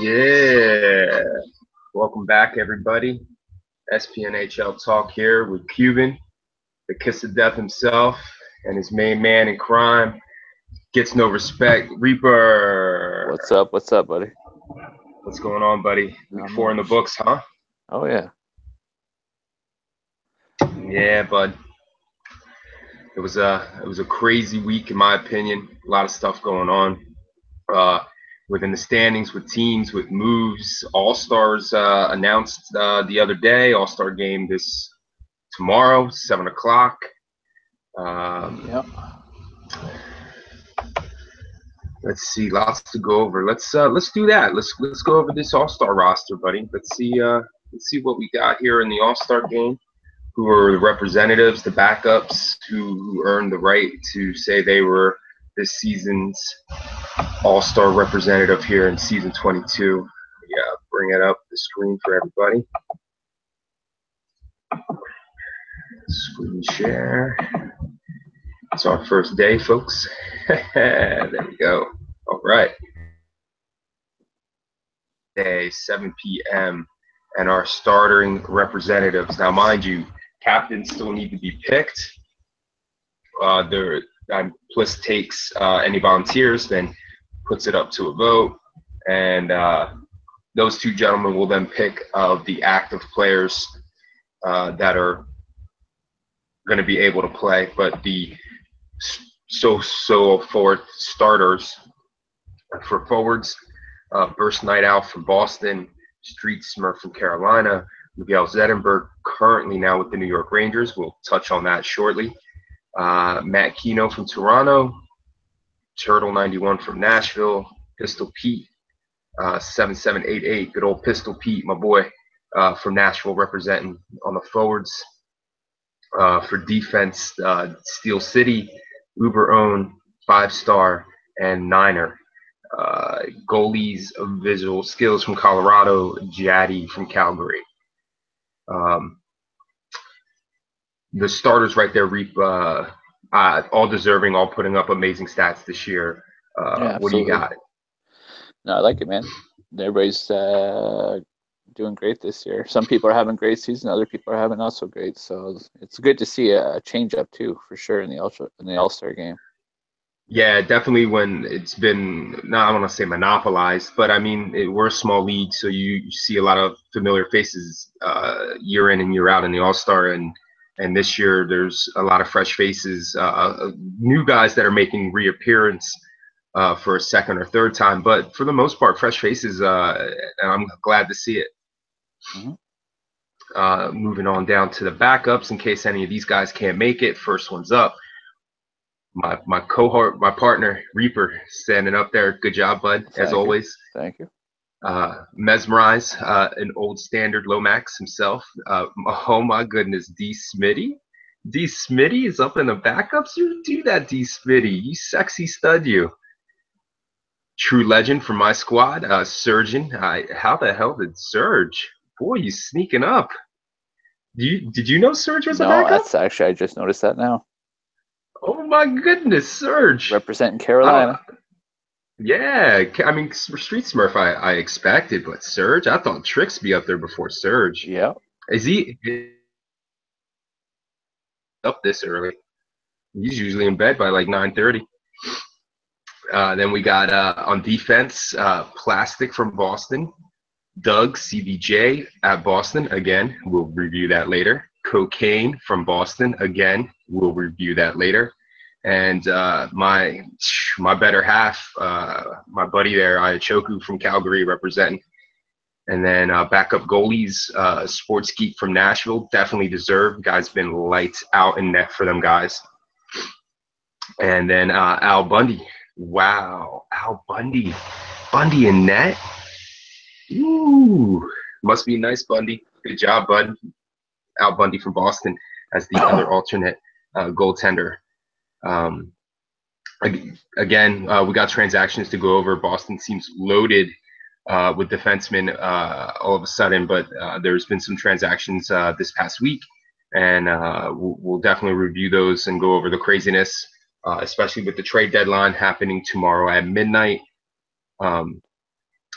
Yeah. Welcome back, everybody. SPNHL Talk here with Cuban, the kiss of death himself, and his main man in crime. Gets no respect. Reaper. What's up? What's up, buddy? What's going on, buddy? Week Not 4 in the much. books, huh? Oh yeah. Yeah, bud. It was a crazy week in my opinion. A lot of stuff going on. Within the standings, with teams, with moves. All Stars announced the other day. All Star game this tomorrow, 7 o'clock. Yep. Let's see, lots to go over. Let's do that. Let's go over this All Star roster, buddy. Let's see what we got here in the All Star game. Who are the representatives, the backups, who earned the right to say they were this season's All Star representative here in season 22. Yeah, bring it up the screen for everybody. Screen share. It's our first day, folks. There we go. All right. Day, 7 p.m. and our starting representatives. Now, mind you, captains still need to be picked. Plus takes any volunteers, then puts it up to a vote, and those two gentlemen will then pick of the active players that are going to be able to play. But the so forth starters for forwards, Burst Night Out from Boston, Street Smurf from Carolina, Miguel Zetterberg, currently now with the New York Rangers. We'll touch on that shortly. Matt Keno from Toronto, Turtle 91 from Nashville, Pistol Pete 7788, good old Pistol Pete, my boy, from Nashville, representing on the forwards. For defense, Steel City, Uber Own, 5-star, and Niner. Goalies of visual skills from Colorado, Jaddy from Calgary. The starters right there reap all deserving, all putting up amazing stats this year. Yeah, what do you got? No, I like it, man. Everybody's doing great this year. Some people are having great season, other people are having not so great. So it's good to see a change up too, for sure, in the All-Star game. Yeah, definitely. When it's been, not I want to say monopolized, but I mean we're a small league, so you see a lot of familiar faces year in and year out in the All-Star, and this year there's a lot of fresh faces, new guys that are making reappearance for a second or third time, but for the most part, fresh faces, and I'm glad to see it. Mm-hmm. Moving on down to the backups, in case any of these guys can't make it. First one's up. My cohort, my partner, Reaper, standing up there. Good job, bud, as always. Thank you. Mesmerize, an old standard Lomax himself. Oh my goodness, D Smitty. D Smitty is up in the backups. You do that, D Smitty. You sexy stud, you. True legend from my squad, Surgeon. How the hell did Surge? Boy, you sneaking up. Did you know Surge was a backup? No, that's actually, I just noticed that now. Oh my goodness, Surge. Representing Carolina. Yeah, I mean, Street Smurf I expected, but Surge, I thought Tricks be up there before Surge. Yeah. Is he up this early? He's usually in bed by like 9:30. Then we got on defense, Plastic from Boston, Doug CBJ at Boston. Again, we'll review that later. Cocaine from Boston. Again, we'll review that later. And my better half, my buddy there, Iachoku from Calgary, representing. And then backup goalies, Sports Geek from Nashville, definitely deserved. Guy's been lights out in net for them guys. And then Al Bundy. Wow, Al Bundy. Bundy in net? Ooh, must be nice, Bundy. Good job, bud. Al Bundy from Boston as the other alternate goaltender. Again, we got transactions to go over. Boston seems loaded with defensemen all of a sudden, but there's been some transactions this past week, and we'll definitely review those and go over the craziness, especially with the trade deadline happening tomorrow at midnight.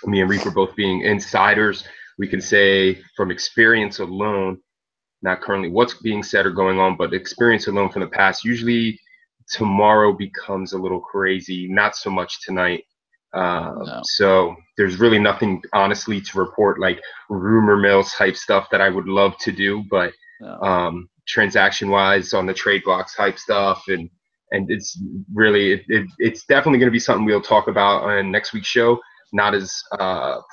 me and Reaper both being insiders, we can say from experience alone, not currently what's being said or going on, but experience alone from the past. Usually tomorrow becomes a little crazy, not so much tonight. No. So there's really nothing, honestly, to report, like rumor mill type stuff that I would love to do, but No. transaction wise on the trade blocks type stuff, and it's really it's definitely going to be something we'll talk about on next week's show. Not as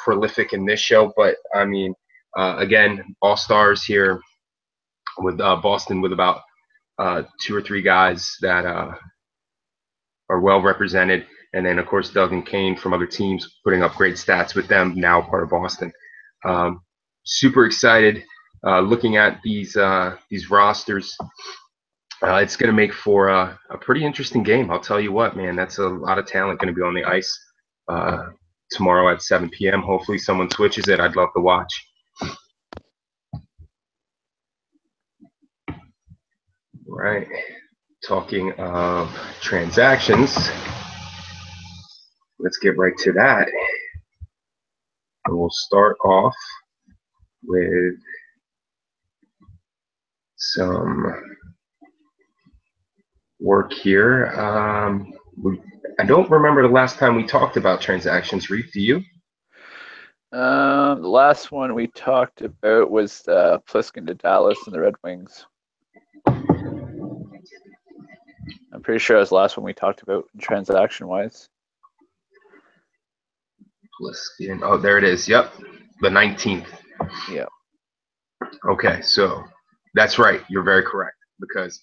prolific in this show, but I mean, again, all stars here with Boston, with about 2 or 3 guys that are well represented, and then of course Doug and Kane from other teams putting up great stats with them, now part of Boston. Super excited looking at these rosters. It's going to make for a pretty interesting game. I'll tell you what, man, that's a lot of talent going to be on the ice tomorrow at 7 p.m. Hopefully someone switches it. I'd love to watch. Right. Talking of transactions, let's get right to that. And we'll start off with some work here. I don't remember the last time we talked about transactions, Reef. Do you? The last one we talked about was Pliskin to Dallas and the Red Wings. I'm pretty sure it was the last one we talked about transaction-wise. Pliskin. Oh, there it is. Yep. The 19th. Yeah. Okay, so that's right. You're very correct, because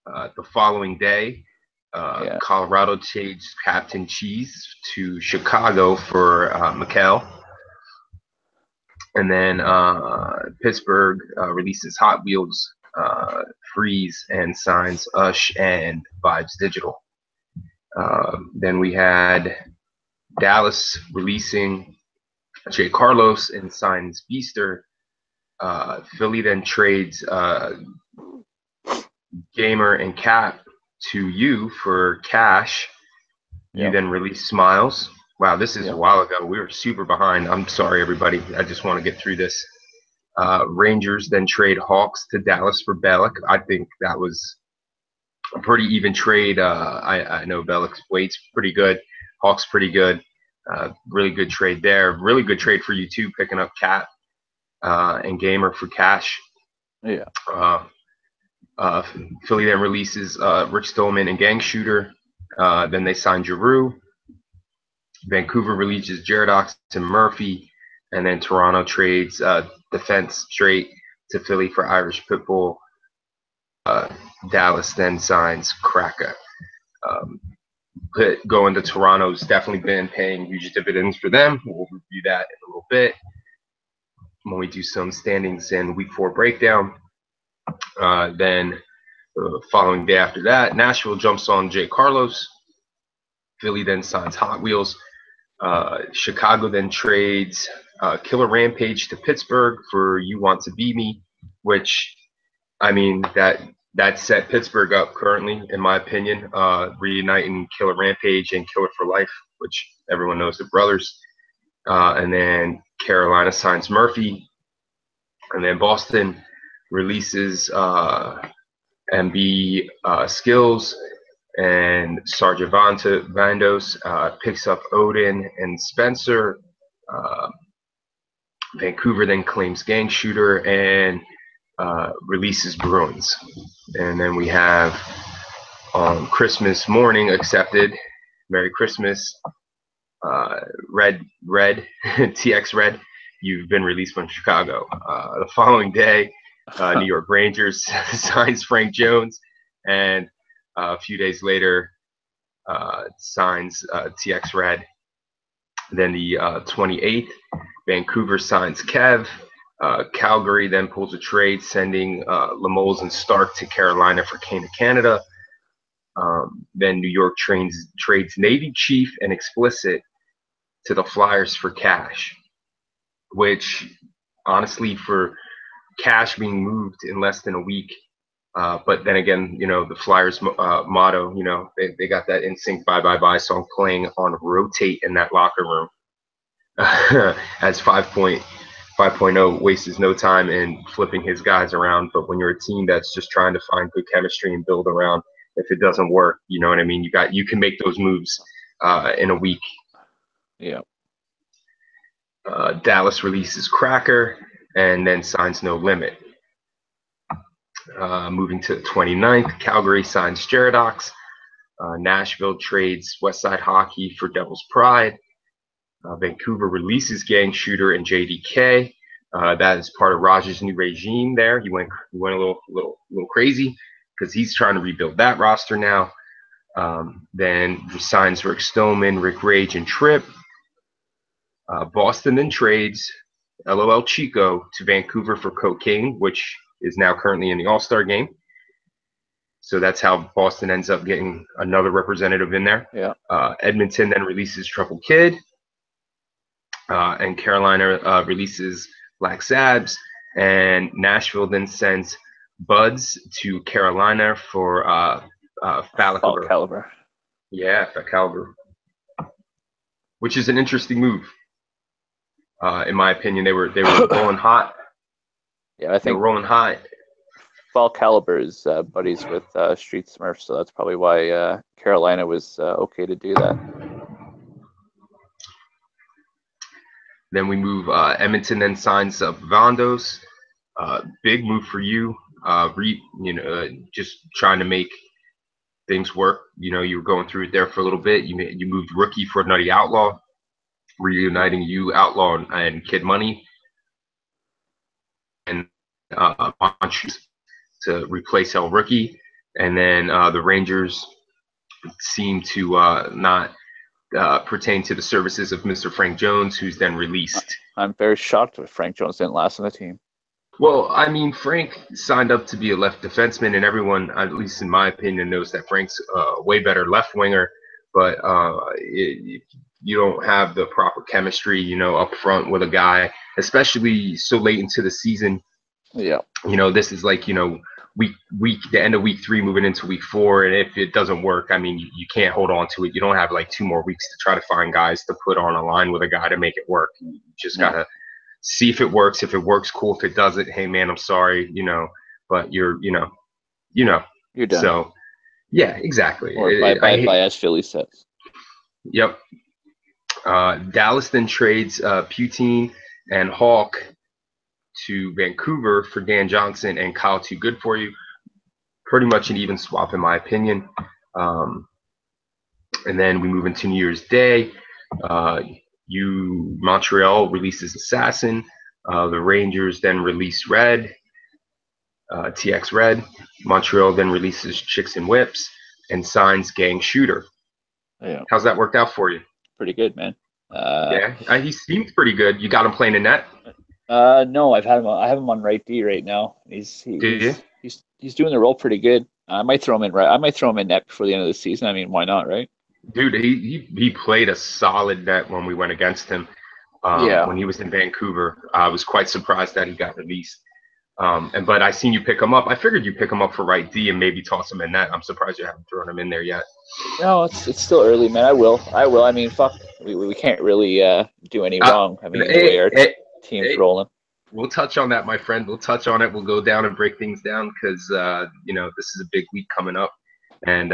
the following day, Colorado changed Captain Cheese to Chicago for Mikhail. And then Pittsburgh releases Hot Wheels, Freeze, and signs Ush and Vibes Digital. Then we had Dallas releasing Jay Carlos and signs Beaster. Philly then trades Gamer and Cap to you for cash. You then release Smiles. Wow, this is a while ago. We were super behind. I'm sorry, everybody. I just want to get through this. Rangers then trade Hawks to Dallas for Bellick. I think that was a pretty even trade. I know Bellick's weight's pretty good. Hawks pretty good. Really good trade there. Really good trade for you too, picking up Cap and Gamer for cash. Yeah. Philly then releases Rich Stolman and Gang Shooter. Then they sign Giroux. Vancouver releases Jaradox and Murphy. And then Toronto trades defense straight to Philly for Irish Pitbull. Dallas then signs Kraka. Going to Toronto's definitely been paying huge dividends for them. We'll review that in a little bit when we do some standings and week 4 breakdown. Then the following day after that, Nashville jumps on Jay Carlos. Philly then signs Hot Wheels. Chicago then trades Killer Rampage to Pittsburgh for You Want to Be Me, which, I mean, that set Pittsburgh up currently, in my opinion, reuniting Killer Rampage and Killer for Life, which everyone knows they're brothers. And then Carolina signs Murphy. And then Boston releases MB Skills, and Sergeant Vandos picks up Odin and Spencer. Vancouver then claims Gang Shooter and releases Bruins. And then we have on Christmas morning accepted, Merry Christmas, Red, TX Red, you've been released from Chicago. The following day, New York Rangers signs Frank Jones, and a few days later signs TX Red. Then the 28th, Vancouver signs Kev. Calgary then pulls a trade, sending Lemoles and Stark to Carolina for Kane to Canada. Then New York trades Navy Chief and Explicit to the Flyers for cash, which honestly, for cash being moved in less than a week, but then again, you know, the Flyers motto, you know, they got that In Sync Bye Bye Bye song playing on rotate in that locker room. as 5.0 wastes no time in flipping his guys around. But when you're a team that's just trying to find good chemistry and build around, if it doesn't work, you know what I mean? You can make those moves in a week. Yeah. Dallas releases Cracker and then signs No Limit. Moving to the 29th, Calgary signs Jaradox. Nashville trades Westside Hockey for Devil's Pride. Vancouver releases Gang Shooter and JDK. That is part of Raj's new regime there. He went a little crazy because he's trying to rebuild that roster now. Then signs Rick Stoneman, Rick Rage, and Tripp. Boston then trades LOL Chico to Vancouver for Cocaine, which is now currently in the All-Star game. So that's how Boston ends up getting another representative in there. Yeah. Edmonton then releases Trouble Kid. And Carolina releases Black Sabs. And Nashville then sends Buds to Carolina for Fall Caliber. Yeah, Caliber. Which is an interesting move. In my opinion, they were rolling hot. Yeah, I think they were rolling hot. Fall Caliber is buddies with Street Smurf, so that's probably why Carolina was okay to do that. Then we move. Edmonton then signs up Vandos. Big move for you. Just trying to make things work. You know, you were going through it there for a little bit. You moved Rookie for Nutty Outlaw, reuniting you, Outlaw, and Kid Money, and to replace El Rookie. And then the Rangers seem to not pertain to the services of Mr. Frank Jones, who's then released. I'm very shocked that Frank Jones didn't last on the team. Well, I mean, Frank signed up to be a left defenseman, and everyone, at least in my opinion, knows that Frank's a way better left winger. But you don't have the proper chemistry, you know, up front with a guy, especially so late into the season. Yeah. You know, this is like, you know, the end of week 3 moving into week 4, and if it doesn't work, I mean, you can't hold on to it. You don't have like 2 more weeks to try to find guys to put on a line with a guy to make it work. You just gotta see if it works. If it works, cool. If it doesn't, hey man, I'm sorry, you know, but you're done. So yeah, exactly. Or bye as Philly says. Yep. Dallas then trades Poutine and Hawk to Vancouver for Dan Johnson and Kyle Too Good For You. Pretty much an even swap in my opinion. And then we move into New Year's Day. Montreal releases Assassin. The Rangers then release Red, TX Red. Montreal then releases Chicks and Whips and signs Gang Shooter. Yeah. How's that worked out for you? Pretty good, man. He seems pretty good. You got him playing in net? No, I have him on right D right now. He's doing the role pretty good. I might throw him in net before the end of the season. I mean, why not, right? Dude, he played a solid net when we went against him. When he was in Vancouver, I was quite surprised that he got released. But I seen you pick him up. I figured you pick him up for right D and maybe toss him in net. I'm surprised you haven't thrown him in there yet. No, it's still early, man. I will. I mean, fuck, we can't really do any wrong. I mean, the way our team's rolling. We'll touch on that, my friend. We'll touch on it. We'll go down and break things down because this is a big week coming up. And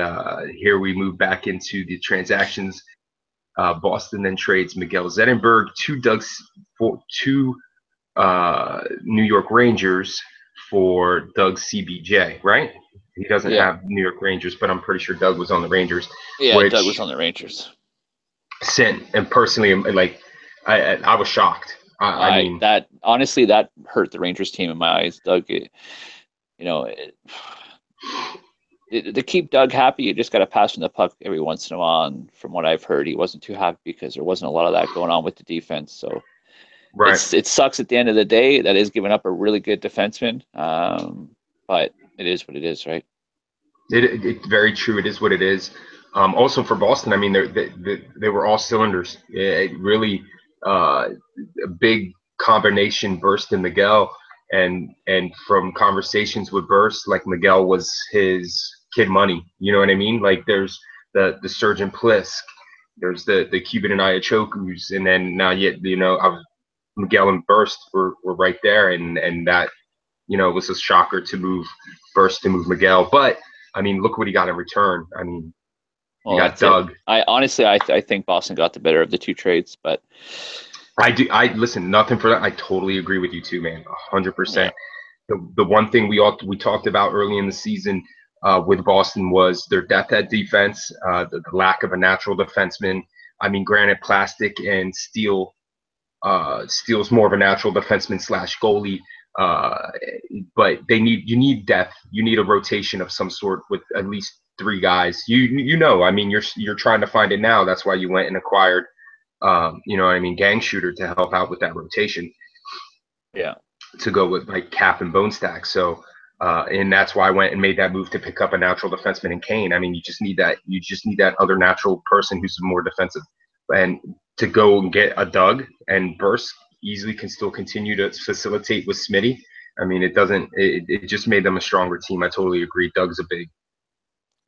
here we move back into the transactions. Boston then trades Miguel Zetterberg to New York Rangers for Doug CBJ, right? He doesn't have New York Rangers, but I'm pretty sure Doug was on the Rangers. Yeah, Doug was on the Rangers. And personally, like, I was shocked. I mean, that honestly, that hurt the Rangers team in my eyes. Doug, to keep Doug happy, you just got to pass him the puck every once in a while. And from what I've heard, he wasn't too happy because there wasn't a lot of that going on with the defense. So it sucks at the end of the day. That is giving up a really good defenseman. But it is what it is, right? It's very true. It is what it is. Also for Boston, I mean, they were all cylinders. It really a big combination burst in Miguel. And from conversations with Burst, like Miguel was his Kid Money. You know what I mean? Like there's the Surgeon Plisk There's the Cuban and Iachokus, and then now yet Miguel and Burst were right there, and that was a shocker to move Burst to move Miguel. But I mean, look what he got in return. I mean, you got Doug. I honestly, I think Boston got the better of the two trades, but I listen, nothing for that. I totally agree with you too, man. 100%. The one thing we talked about early in the season with Boston was their depth at defense, the lack of a natural defenseman. I mean, granted, Plastic and Steele's more of a natural defenseman / goalie, but you need depth. You need a rotation of some sort with at least 3 guys. I mean, you're trying to find it now. That's why you went and acquired, Gang Shooter to help out with that rotation. Yeah. To go with like Cap and Bone Stack. So, and that's why I went and made that move to pick up a natural defenseman in Kane. I mean, you just need that other natural person who's more defensive, and to go and get a Doug and Burst easily can still continue to facilitate with Smitty. I mean, it just made them a stronger team. I totally agree. Doug's a big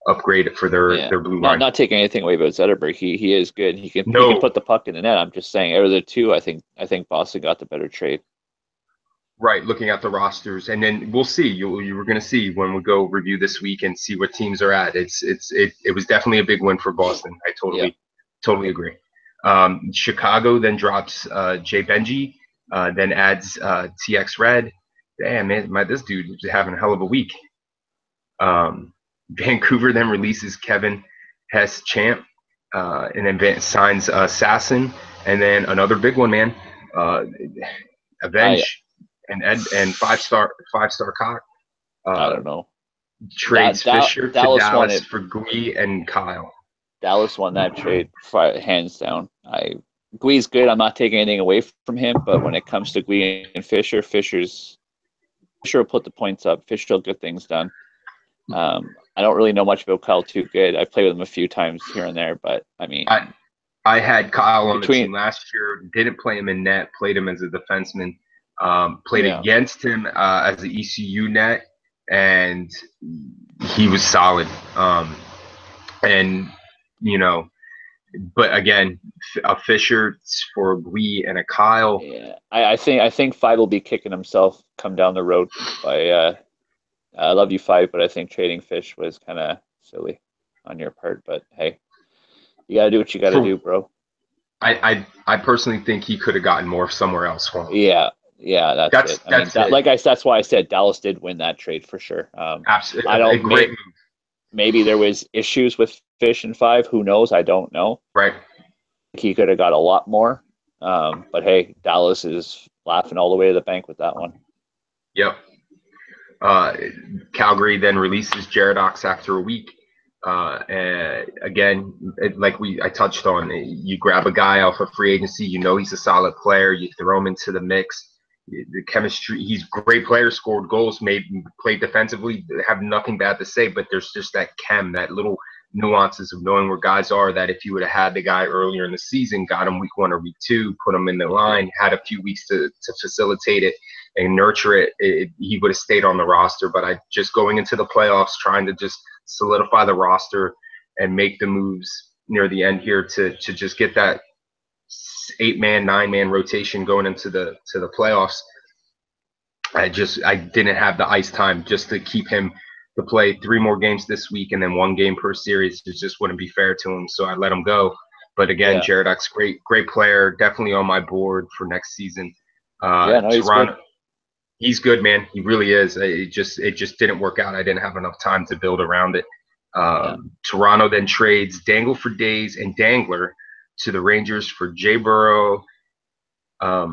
upgrade for their blue line. Not taking anything away about Zetterberg. He is good. He can put the puck in the net. I'm just saying, out of the two, I think Boston got the better trade. Right, looking at the rosters, and then we'll see. You were going to see when we go review this week and see what teams are at. It was definitely a big win for Boston. I totally agree. Chicago then drops Jay Benji, then adds TX Red. Damn, man, this dude is having a hell of a week. Vancouver then releases Kevin Hess Champ, and then signs Assassin, and then another big one, man. Avenge. And five-star cock. I don't know. Trades Fisher to Dallas for Gui and Kyle. Dallas won that trade hands down. Gui's good. I'm not taking anything away from him, but when it comes to Gui and Fisher will put the points up. Fisher will get things done. I don't really know much about Kyle too good. I've played with him a few times here and there, but I mean, I had Kyle on the team last year. Didn't play him in net. Played him as a defenseman. Played against him as the ECU net, and he was solid. But again, a Fisher for Gui and a Kyle. Yeah, I think Five will be kicking himself come down the road. I love you, Five, but I think trading Fish was kind of silly on your part. But hey, you gotta do what you gotta do, bro. I personally think he could have gotten more somewhere else for him. Yeah, that's it. That's why I said Dallas did win that trade for sure. Absolutely, a great move. Maybe there was issues with Fish and Five. Who knows? I don't know. Right. He could have got a lot more. But hey, Dallas is laughing all the way to the bank with that one. Yep. Calgary then releases Jaradox after a week. And again, I touched on, you grab a guy off of free agency, he's a solid player, you throw him into the mix. The chemistry, he's a great player, scored goals, played defensively, have nothing bad to say, but there's just that that little nuances of knowing where guys are, that if you would have had the guy earlier in the season, got him week 1 or week 2, put him in the line, had a few weeks to facilitate it and nurture it, he would have stayed on the roster. But I just going into the playoffs, trying to just solidify the roster and make the moves near the end here to just get that 8-man, 9-man rotation going into the playoffs. I didn't have the ice time just to keep him to play 3 more games this week and then 1 game per series. It just wouldn't be fair to him, so I let him go. But again, Jaradox, great player, definitely on my board for next season. Toronto, he's good, man. He really is. It just didn't work out. I didn't have enough time to build around it. Toronto then trades Dangle for Days and Dangler to the Rangers for Jay Burrow. I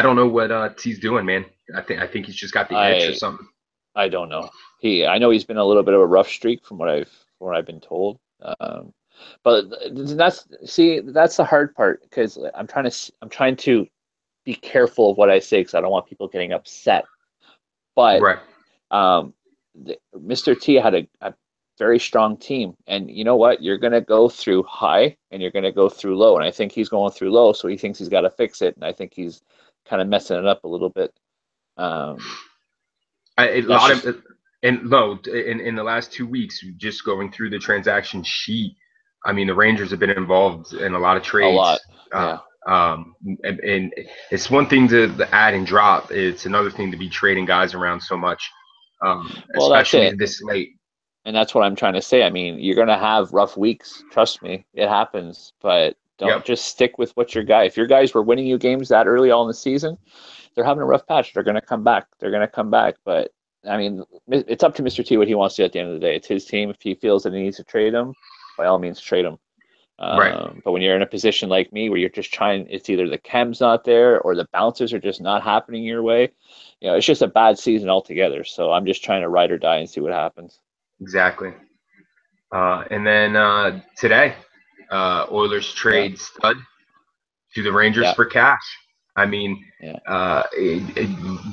don't know what T's doing, man. I think he's just got the itch or something. I don't know. I know he's been a little bit of a rough streak from what I've been told. But that's the hard part, because I'm trying to be careful of what I say, because I don't want people getting upset. But Mr. T had a very strong team, and you know what? You're going to go through high and you're going to go through low, and I think he's going through low, so he thinks he's got to fix it, and I think he's kind of messing it up a little bit. In the last 2 weeks, just going through the transaction sheet, I mean, the Rangers have been involved in a lot of A lot. trades. Yeah. And it's one thing to add and drop. It's another thing to be trading guys around so much, Well, that's especially it. this late. And that's what I'm trying to say. I mean, you're going to have rough weeks. Trust me, it happens. But don't Yep, just stick with what your guy. If your guys were winning you games that early on in the season, they're having a rough patch. They're going to come back. They're going to come back. But I mean, it's up to Mr. T what he wants to do at the end of the day. It's his team. If he feels that he needs to trade him, by all means, trade him. right. But when you're in a position like me where you're just trying, it's either the chem's not there or the bounces are just not happening your way. You know, it's just a bad season altogether. So I'm just trying to ride or die and see what happens. Exactly. And then today, Oilers Yeah. trade Stud to the Rangers Yeah. for cash. I mean, Yeah.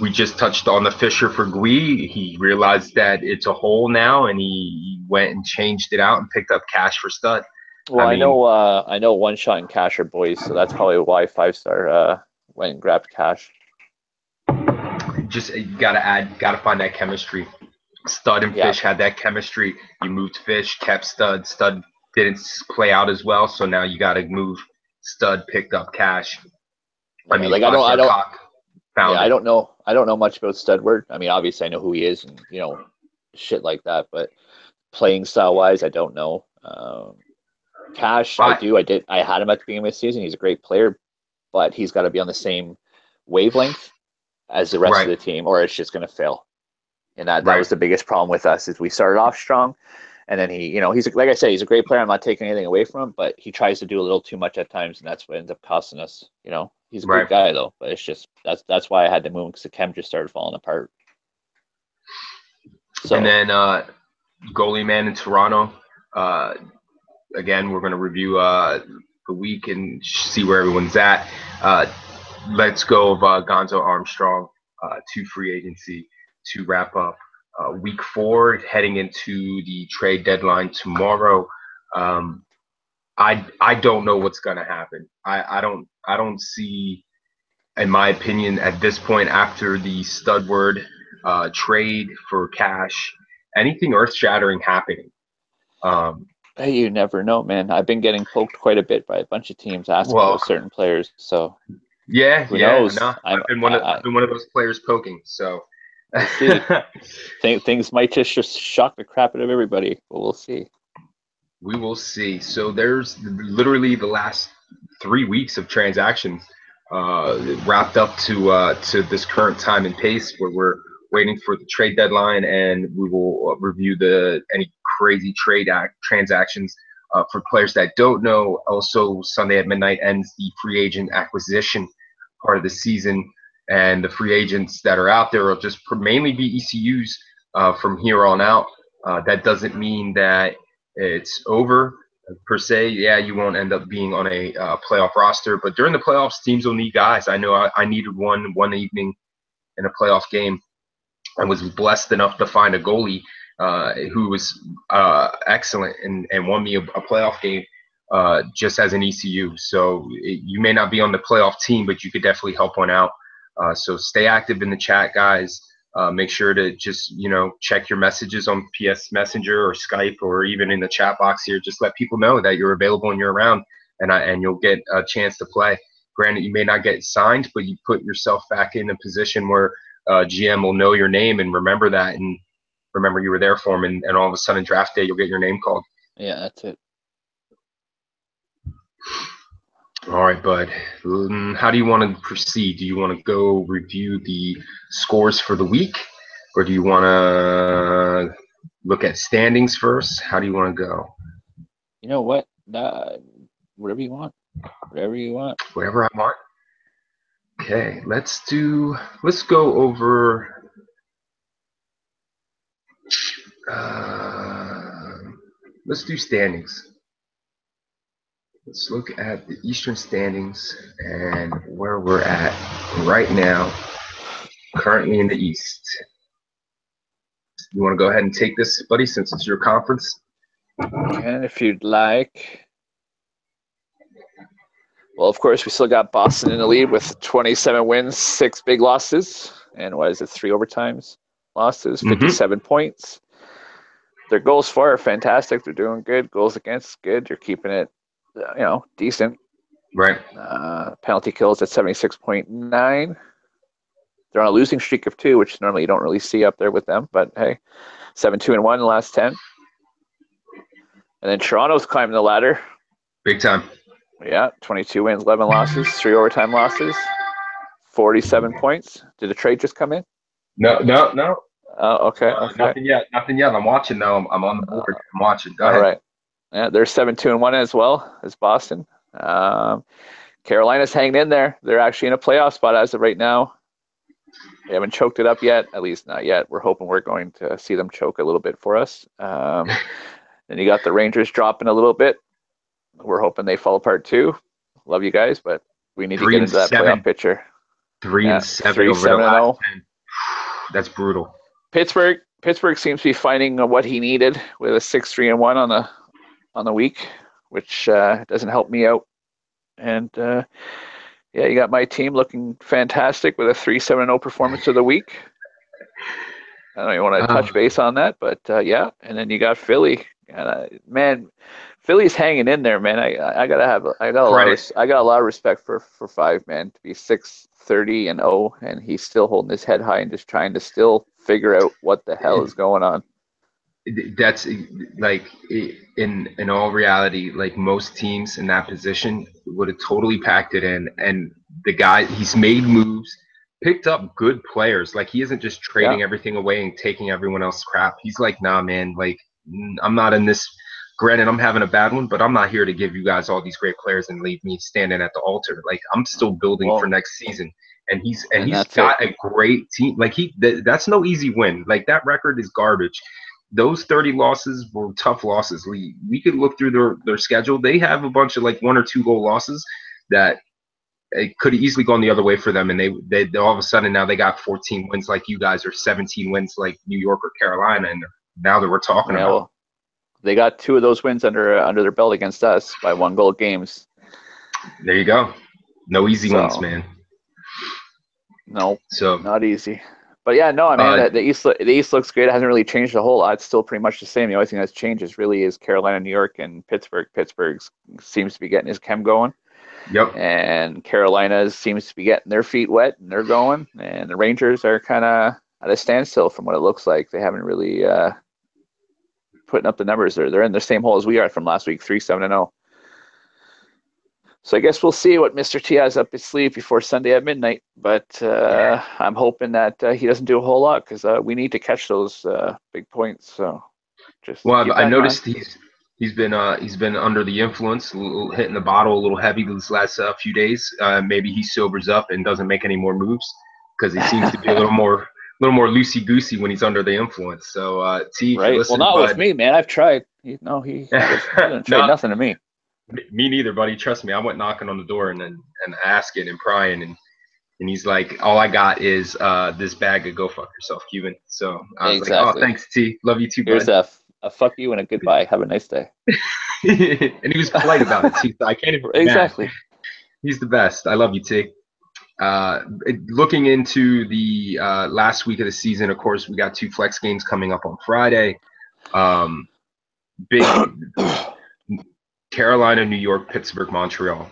we just touched on the Fisher for Gui. He realized that it's a hole now, and he went and changed it out and picked up cash for Stud. Well, I mean, I know One Shot and Cash are boys, so that's probably why Five Star went and grabbed Cash. just you gotta find that chemistry. Stud and Yeah. Fish had that chemistry. You moved Fish, kept Stud. Stud didn't play out as well, so now you got to move Stud, picked up cash. I mean, Like Cock found I it. don't know much about Studward. I mean, obviously I know who he is and shit like that, but playing style wise, I don't know. Cash, I had him at the beginning of the season. He's a great player, but he's got to be on the same wavelength as the rest of the team, or it's just going to fail. And that was the biggest problem with us is we started off strong, and then he's like I said, he's a great player. I'm not taking anything away from him, but he tries to do a little too much at times, and that's what ends up costing us. He's a good guy though, but it's just that's why I had to move him because the chem just started falling apart. So and then goalie man in Toronto. Again, we're going to review the week and see where everyone's at. Let's go of Gonzo Armstrong to free agency to wrap up week 4, heading into the trade deadline tomorrow. I don't know what's going to happen. I don't see, in my opinion, at this point after the Studward trade for cash, anything earth-shattering happening. You never know, man. I've been getting poked quite a bit by a bunch of teams asking about certain players. So who knows? No, I've been one of those players poking. So we'll see. Things might just shock the crap out of everybody, but we'll see. We will see. So there's literally the last 3 weeks of transactions wrapped up to this current time and pace where we're waiting for the trade deadline, and we will review any crazy transactions. For players that don't know, also Sunday at midnight ends the free agent acquisition part of the season, and the free agents that are out there will just mainly be ECUs from here on out. That doesn't mean that it's over per se. Yeah, you won't end up being on a playoff roster, but during the playoffs, teams will need guys. I know I needed one evening in a playoff game. I was blessed enough to find a goalie who was excellent and won me a playoff game just as an ECU. So you may not be on the playoff team, but you could definitely help one out. So stay active in the chat, guys. Make sure to just, check your messages on PS Messenger or Skype or even in the chat box here. Just let people know that you're available and you're around, and you'll get a chance to play. Granted, you may not get signed, but you put yourself back in a position where GM will know your name and remember that and remember you were there for him, and all of a sudden draft day you'll get your name called. Yeah, that's it. All right, bud. How do you want to proceed? Do you want to go review the scores for the week, or do you want to look at standings first? How do you want to go? You know what? Whatever you want. Whatever you want. Whatever I want. Okay, let's go over let's do standings. Let's look at the Eastern standings and where we're at right now, currently in the East. You want to go ahead and take this, buddy, since it's your conference? And if you'd like. Well, of course, we still got Boston in the lead with 27 wins, 6 big losses, and 3 overtimes losses, 57 points. their goals for are fantastic. They're doing good. Goals against good. You're keeping it, decent. Right. Penalty kills at 76.9. They're on a losing streak of 2, which normally you don't really see up there with them. But hey, 7-2-1 in the last 10. And then Toronto's climbing the ladder. Big time. Yeah, 22 wins, 11 losses, 3 overtime losses, 47 points. Did the trade just come in? No. Okay. Nothing yet. I'm watching though. I'm on the board. I'm watching. Go ahead. All right. Yeah, they're 7-2-1 as well as Boston. Carolina's hanging in there. They're actually in a playoff spot as of right now. They haven't choked it up yet, at least not yet. We're hoping we're going to see them choke a little bit for us. Then you got the Rangers dropping a little bit. We're hoping they fall apart too. Love you guys, but we need to get into that playoff picture. 3-7 over the last 10. That's brutal. Pittsburgh seems to be finding what he needed with a 6-3-1 on the week, which doesn't help me out. And you got my team looking fantastic with a 3-7-0 performance of the week. I don't even want to touch base on that, but yeah. And then you got Philly. Man, Philly's hanging in there, man. I got a lot of respect for 5, man, to be 6-30-0, and he's still holding his head high and just trying to still figure out what the hell is going on. That's like, in all reality, like most teams in that position would have totally packed it in. And the guy, he's made moves, picked up good players. Like, he isn't just trading everything away and taking everyone else's crap. He's like, nah, man, like, I'm not in this. Granted, I'm having a bad one, but I'm not here to give you guys all these great players and leave me standing at the altar. Like, I'm still building for next season. And he's got a great team. Like, that's no easy win. Like, that record is garbage. Those 30 losses were tough losses. We could look through their schedule. They have a bunch of like 1 or 2 goal losses that it could have easily gone the other way for them. And they all of a sudden now they got 14 wins like you guys, or 17 wins like New York or Carolina. And now that we're talking about, well, they got 2 of those wins under their belt against us by 1-goal games. There you go. No easy ones, man. No, not easy. But yeah, no, I mean, the East looks great. It hasn't really changed a whole lot. It's still pretty much the same. The only thing that's changed is Carolina, New York, and Pittsburgh. Pittsburgh seems to be getting his chem going. Yep. And Carolina seems to be getting their feet wet, and they're going. And the Rangers are kind of at a standstill from what it looks like. They haven't really putting up the numbers. They're in the same hole as we are from last week, 3-7-0. So I guess we'll see what Mr. T has up his sleeve before Sunday at midnight. But I'm hoping that he doesn't do a whole lot, because we need to catch those big points. So just I noticed he's been under the influence, hitting the bottle a little heavy these last few days. Maybe he sobers up and doesn't make any more moves, because he seems to be a little more loosey goosey when he's under the influence. So T, right? Listen, well, not bud. With me, man. I've tried. He doesn't trade nothing to me. Me neither, buddy. Trust me. I went knocking on the door and asking and prying, and he's like, all I got is this bag of go fuck yourself, Cuban. So I was like, oh, thanks, T. Love you too, Here's bud. a fuck you and a goodbye. Have a nice day. And he was polite about it too. So I can't even. Exactly. Man, he's the best. I love you, T. Looking into the last week of the season, of course, we got 2 flex games coming up on Friday. Big Carolina, New York, Pittsburgh, Montreal,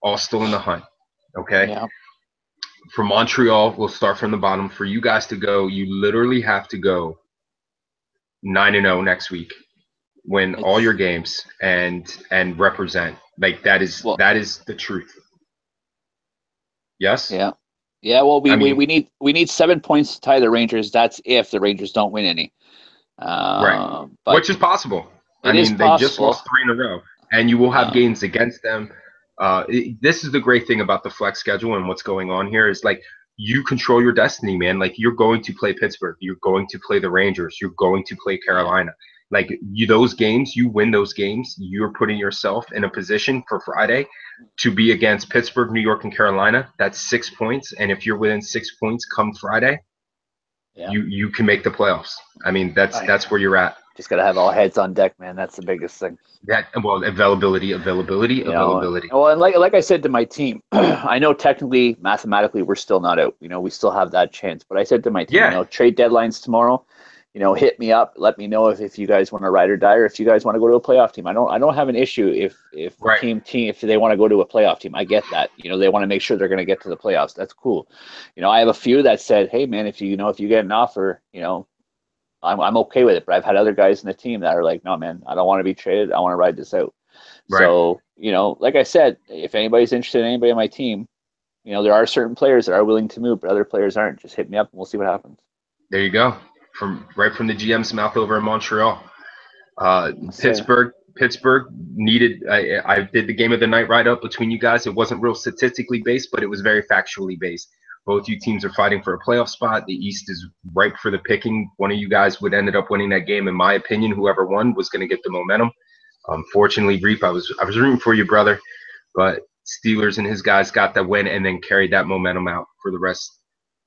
all still in the hunt. Okay. Yeah. For Montreal, we'll start from the bottom. For you guys to go, you literally have to go 9-0 next week, win all your games, and represent. Like, that is the truth. Yes. Yeah. Yeah. Well, we need 7 points to tie the Rangers. That's if the Rangers don't win any. Right. Which is possible. They just lost 3 in a row, and you will have games against them. This is the great thing about the flex schedule and what's going on here is, like, you control your destiny, man. Like, you're going to play Pittsburgh, you're going to play the Rangers, you're going to play Carolina. Like, those games, you win those games, you're putting yourself in a position for Friday to be against Pittsburgh, New York, and Carolina. That's 6 points, and if you're within 6 points come Friday, you can make the playoffs. I mean, that's where you're at. Just got to have all heads on deck, man. That's the biggest thing. Availability. Well, and like I said to my team, I know technically, mathematically, we're still not out. We still have that chance. But I said to my team, trade deadline's tomorrow. hit me up, let me know if you guys want to ride or die, or if you guys want to go to a playoff team. I don't have an issue if Right. if they want to go to a playoff team. I get that. They want to make sure they're going to get to the playoffs. That's cool. I have a few that said, hey man, if you get an offer, I'm okay with it. But I've had other guys in the team that are like, no man, I don't want to be traded. I want to ride this out. Right. So, like I said, if anybody's interested in anybody on my team, there are certain players that are willing to move, but other players aren't. Just hit me up and we'll see what happens. There you go. Right from the GM's mouth over in Montreal. Pittsburgh needed. I did the game of the night write-up between you guys. It wasn't real statistically based, but it was very factually based. Both you teams are fighting for a playoff spot. The East is ripe for the picking. One of you guys would ended up winning that game. In my opinion, whoever won was going to get the momentum. Fortunately, Reap, I was rooting for you, brother, but Steelers and his guys got that win and then carried that momentum out for the rest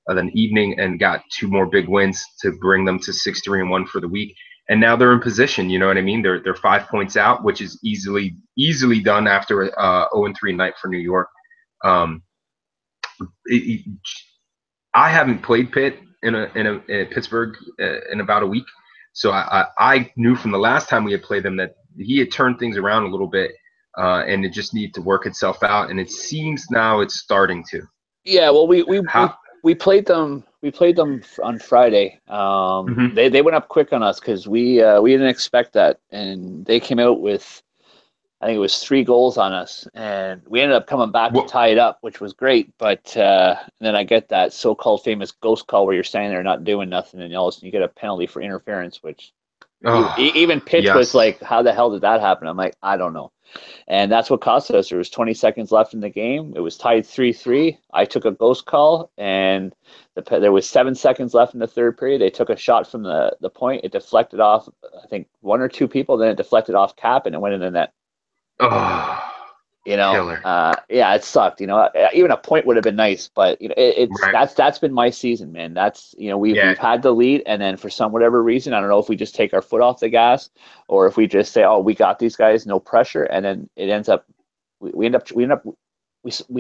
of the evening and got 2 more big wins to bring them to 6-3-1 for the week. And now they're in position. You know what I mean? They're 5 points out, which is easily done after a 0-3 night for New York. I haven't played Pitt in Pittsburgh in about a week, so I knew from the last time we had played them that he had turned things around a little bit, and it just needed to work itself out. And it seems now it's starting to. Yeah, well, we played them. We played them on Friday. They went up quick on us because we didn't expect that, and they came out with, I think it was 3 goals on us, and we ended up coming back to tie it up, which was great. But then I get that so-called famous ghost call where you're standing there not doing nothing, and all of a sudden you get a penalty for interference, which even Pitch was like, how the hell did that happen? I'm like, I don't know. And that's what cost us. There was 20 seconds left in the game. It was tied 3-3. I took a ghost call, and there was 7 seconds left in the third period. They took a shot from the point. It deflected off, I think, 1 or 2 people. Then it deflected off Cap, and it went in the net. Oh, killer. Yeah, it sucked. Even a point would have been nice, but that's been my season, man. That's we've had the lead, and then for whatever reason, I don't know if we just take our foot off the gas, or if we just say, oh, we got these guys, no pressure, and then it ends up we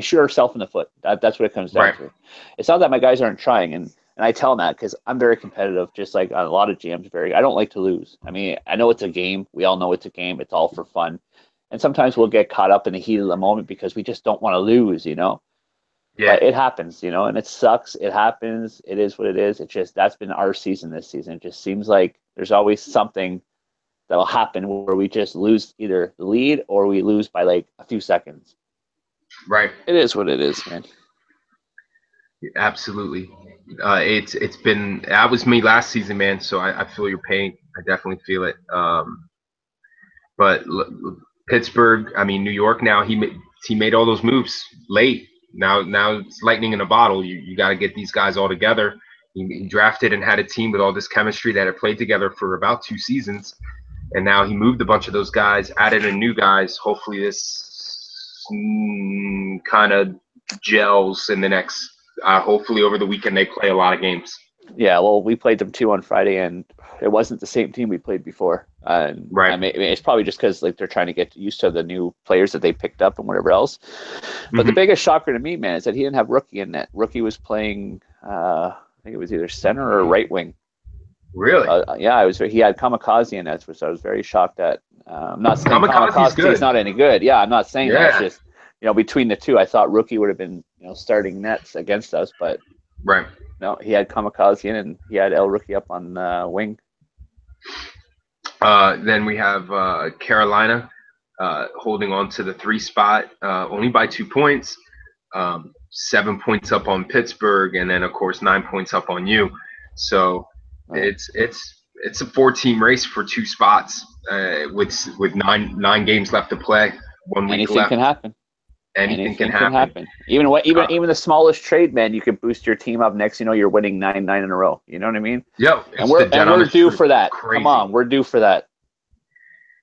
shoot ourselves in the foot. That's what it comes down to. It's not that my guys aren't trying, and I tell them that because I'm very competitive, just like a lot of GMs. I don't like to lose. I mean, I know it's a game. We all know it's a game. It's all for fun. And sometimes we'll get caught up in the heat of the moment because we just don't want to lose, Yeah. But it happens, and it sucks. It happens. It is what it is. It's just, that's been our season this season. It just seems like there's always something that'll happen where we just lose either the lead or we lose by like a few seconds. Right. It is what it is, man. Absolutely. It's been, that was me last season, man. So I feel your pain. I definitely feel it. But Pittsburgh, I mean, New York now, he made all those moves late. Now it's lightning in a bottle. You got to get these guys all together. He drafted and had a team with all this chemistry that had played together for about 2 seasons. And now he moved a bunch of those guys, added in new guys. Hopefully this kind of gels in the next, hopefully over the weekend they play a lot of games. Yeah, well, we played them 2 on Friday, and it wasn't the same team we played before. Right. I mean, it's probably just because like they're trying to get used to the new players that they picked up and whatever else. But the biggest shocker to me, man, is that he didn't have Rookie in net. Rookie was playing, I think it was either center or right wing. Really? Yeah, he had Kamikaze in net, which I was very shocked at. I'm not saying Kamikaze is not any good. Yeah, I'm not saying that. It's just, between the two, I thought Rookie would have been, starting nets against us, but no, he had Kamikaze in, and he had El Rookie up on wing. Then we have Carolina holding on to the 3 spot, only by 2 points, 7 points up on Pittsburgh, and then of course 9 points up on you. So it's a 4-team race for 2 spots with nine games left to play. 1 week left. Can happen. Anything can happen. Even the smallest trade, man, you could boost your team up. Next, you're winning 9 in a row. You know what I mean? Yep. And we're due for that. Crazy. Come on, we're due for that.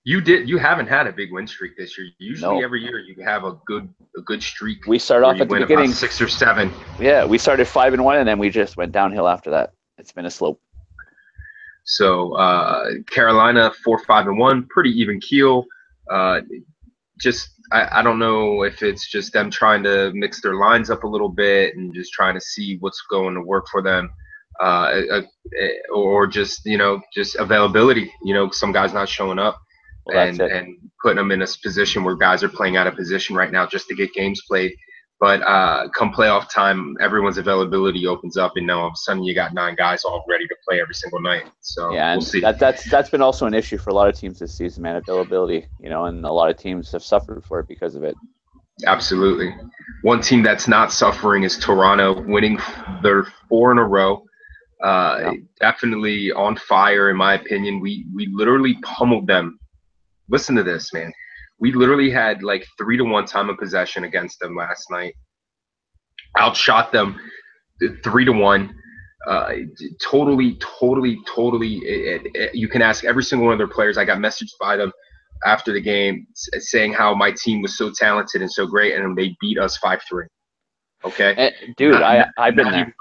You haven't had a big win streak this year. Usually every year you have a good streak. We start off at the beginning 6 or 7. Yeah, we started 5-1, and then we just went downhill after that. It's been a slope. So Carolina 4-5-1, pretty even keel. I don't know if it's just them trying to mix their lines up a little bit and just trying to see what's going to work for them. or just just availability. Some guys not showing up, Well, that's it. and putting them in a position where guys are playing out of position right now just to get games played. But come playoff time, everyone's availability opens up, and now all of a sudden you got 9 guys all ready to play every single night. So yeah, and we'll see. That's been also an issue for a lot of teams this season, man. Availability, and a lot of teams have suffered for it because of it. Absolutely. One team that's not suffering is Toronto, winning their 4 in a row. Definitely on fire, in my opinion. We literally pummeled them. Listen to this, man. We literally had like 3-1 time of possession against them last night. Outshot them 3-1. Totally. You can ask every single one of their players. I got messaged by them after the game saying how my team was so talented and so great, and they beat us 5-3. Okay, dude, I've been there.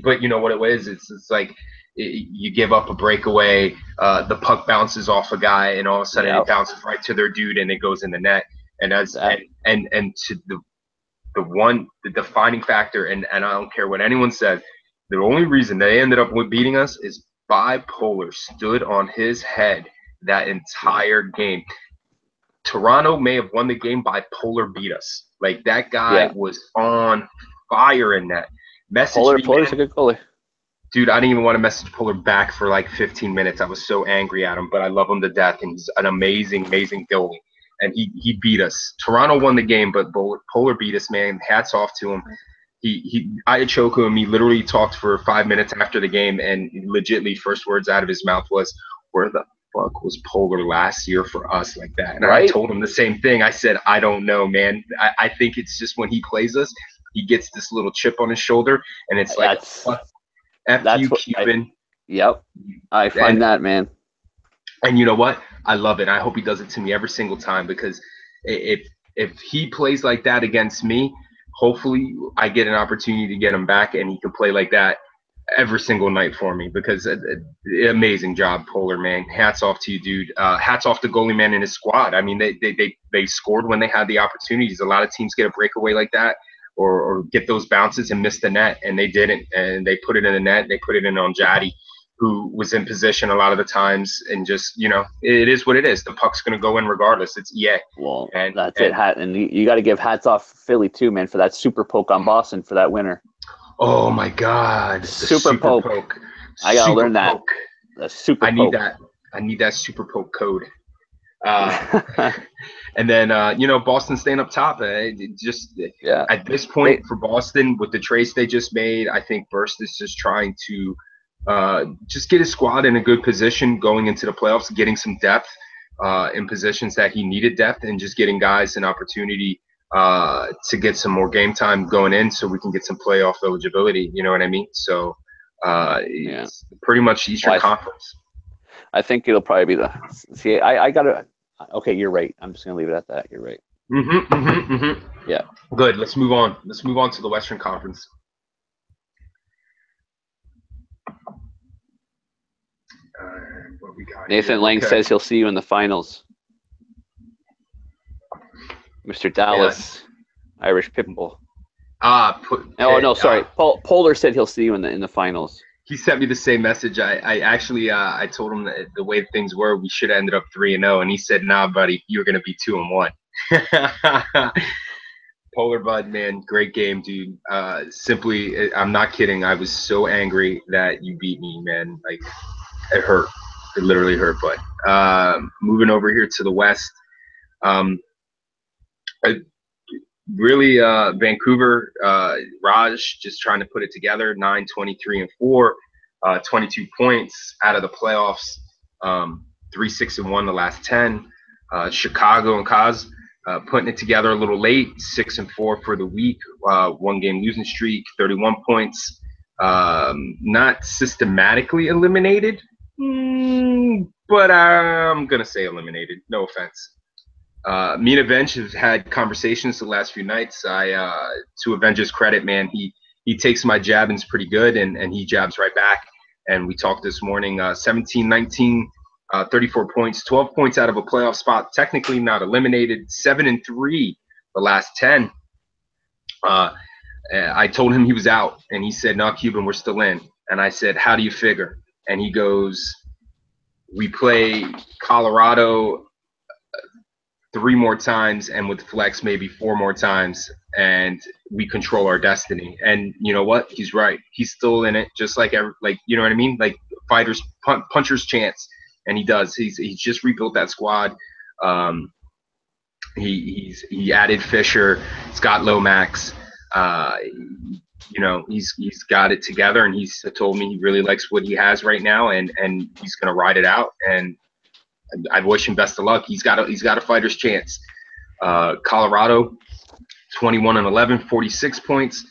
But you know what it was? It's like you give up a breakaway, the puck bounces off a guy, and all of a sudden it bounces right to their dude, and it goes in the net. And to the defining factor, and I don't care what anyone says, the only reason they ended up beating us is Bipolar stood on his head that entire game. Toronto may have won the game. Bipolar beat us. Like, that guy was on fire in that. Polar's a good goalie. Dude, I didn't even want to message Polar back for like 15 minutes. I was so angry at him, but I love him to death, and he's an amazing goalie. And he beat us. Toronto won the game, but Polar beat us, man. Hats off to him. I had choke him. He literally talked for 5 minutes after the game, and legitimately first words out of his mouth was, "Where the fuck was Polar last year for us like that?" And I told him the same thing. I said, "I don't know, man. I think it's just when he plays us, he gets this little chip on his shoulder, and it's like, F you, Cuban." I find that, man. And you know what? I love it. I hope he does it to me every single time, because if he plays like that against me, hopefully I get an opportunity to get him back, and he can play like that every single night for me, because amazing job, Polar, man. Hats off to you, dude. Hats off to goalie man and his squad. I mean, they scored when they had the opportunities. A lot of teams get a breakaway like that, or get those bounces and miss the net, and they didn't. And they put it in the net. They put it in on Jaddy, who was in position a lot of the times, and just, it is what it is. The puck's going to go in regardless. It's EA. Well, that's it. And you got to give hats off Philly too, man, for that super poke on Boston for that winner. Oh my God, super poke. I gotta learn that. The super poke. I need that super poke code. And then Boston staying up top. At this point for Boston, with the trades they just made, I think Burst is just trying to just get his squad in a good position going into the playoffs, getting some depth in positions that he needed depth, and just getting guys an opportunity to get some more game time going in, so we can get some playoff eligibility. You know what I mean? So it's pretty much Eastern Conference. I think it'll probably be I gotta. Okay, you're right. I'm just gonna leave it at that. You're right. Yeah. Good. Let's move on. Let's move on to the Western Conference. What we got Nathan Lang says he'll see you in the finals. Mr. Dallas, Irish Pitbull. Sorry. Polar said he'll see you in the finals. He sent me the same message. I actually I told him that the way things were, we should have ended up 3-0, and he said, "Nah, buddy, you're gonna be 2-1." Polar Bud, man, great game, dude. Simply, I'm not kidding. I was so angry that you beat me, man. Like, it hurt. It literally hurt. But moving over here to the West, Vancouver, Raj just trying to put it together. 9-23-4, 22 points out of the playoffs. 3-6-1 the last 10. Chicago and Kaz putting it together a little late. 6-4 for the week. 1 game losing streak. 31 points. Not systematically eliminated, but I'm gonna say eliminated. No offense. Me and Avenge have had conversations the last few nights. To Avenge's credit, man, he takes my jabbings pretty good, and he jabs right back. And we talked this morning, 17-19, 34 points, 12 points out of a playoff spot, technically not eliminated, 7-3 the last 10. I told him he was out, and he said, "No, Cuban, we're still in." And I said, "How do you figure?" And he goes, "We play Colorado 3 more times, and with flex maybe 4 more times, and we control our destiny." And you know what? He's right. He's still in it, just like you know what I mean? Like fighters, puncher's chance, and he does. He's just rebuilt that squad. He added Fisher, Scott Lomax. You know, he's got it together, and he's told me he really likes what he has right now, and he's going to ride it out. And I wish him best of luck. He's got a fighter's chance. Colorado, 21-11, 46 points.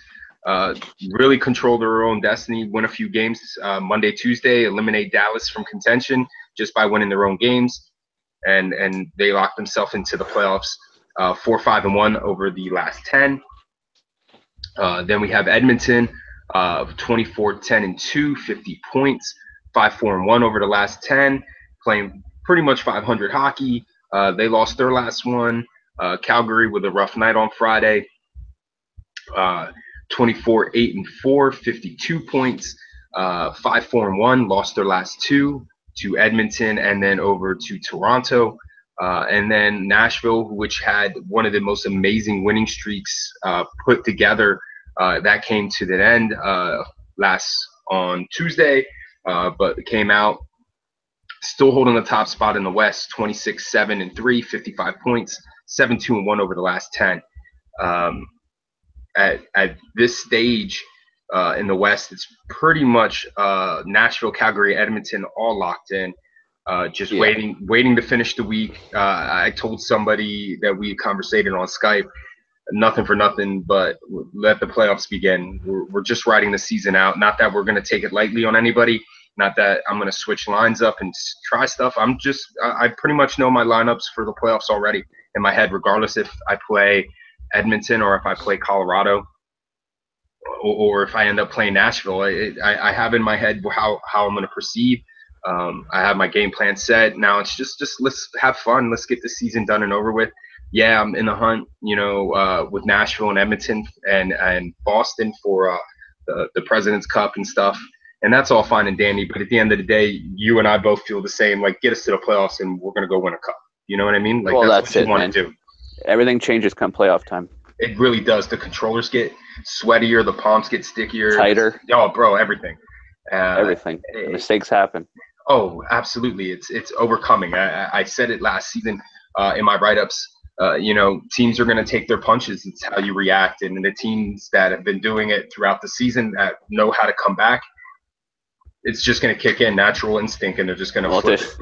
Really control their own destiny. Win a few games Monday, Tuesday. Eliminate Dallas from contention just by winning their own games, and they locked themselves into the playoffs. 4-5-1 over the last 10. Then we have Edmonton, 24-10-2, 50 points, 5-4-1 over the last 10, playing pretty much 500 hockey. They lost their last one. Calgary with a rough night on Friday. 24-8-4, 52 points, 5-4-1, lost their last 2 to Edmonton and then over to Toronto. And then Nashville, which had one of the most amazing winning streaks put together. That came to the end last on Tuesday, but it came out still holding the top spot in the West, 26-7-3, 55 points, 7-2-1 over the last 10. At this stage in the West, it's pretty much Nashville, Calgary, Edmonton all locked in. Just waiting to finish the week. I told somebody that we conversated on Skype, nothing for nothing, but let the playoffs begin. We're just riding the season out. Not that we're going to take it lightly on anybody. Not that I'm going to switch lines up and try stuff. I pretty much know my lineups for the playoffs already in my head, regardless if I play Edmonton or if I play Colorado or if I end up playing Nashville. I have in my head how I'm going to proceed. I have my game plan set. Now it's just let's have fun. Let's get the season done and over with. Yeah, I'm in the hunt, with Nashville and Edmonton and Boston for the President's Cup and stuff. And that's all fine and dandy. But at the end of the day, you and I both feel the same. Like, get us to the playoffs and we're going to go win a cup. You know what I mean? Like, well, that's what you want to do. Everything changes come playoff time. It really does. The controllers get sweatier. The palms get stickier. Tighter. Oh, bro, everything. Everything. Mistakes happen. Oh, absolutely. It's overcoming. I said it last season in my write-ups. Teams are going to take their punches. It's how you react. And the teams that have been doing it throughout the season that know how to come back, it's just going to kick in, natural instinct, and they're just going to flip it.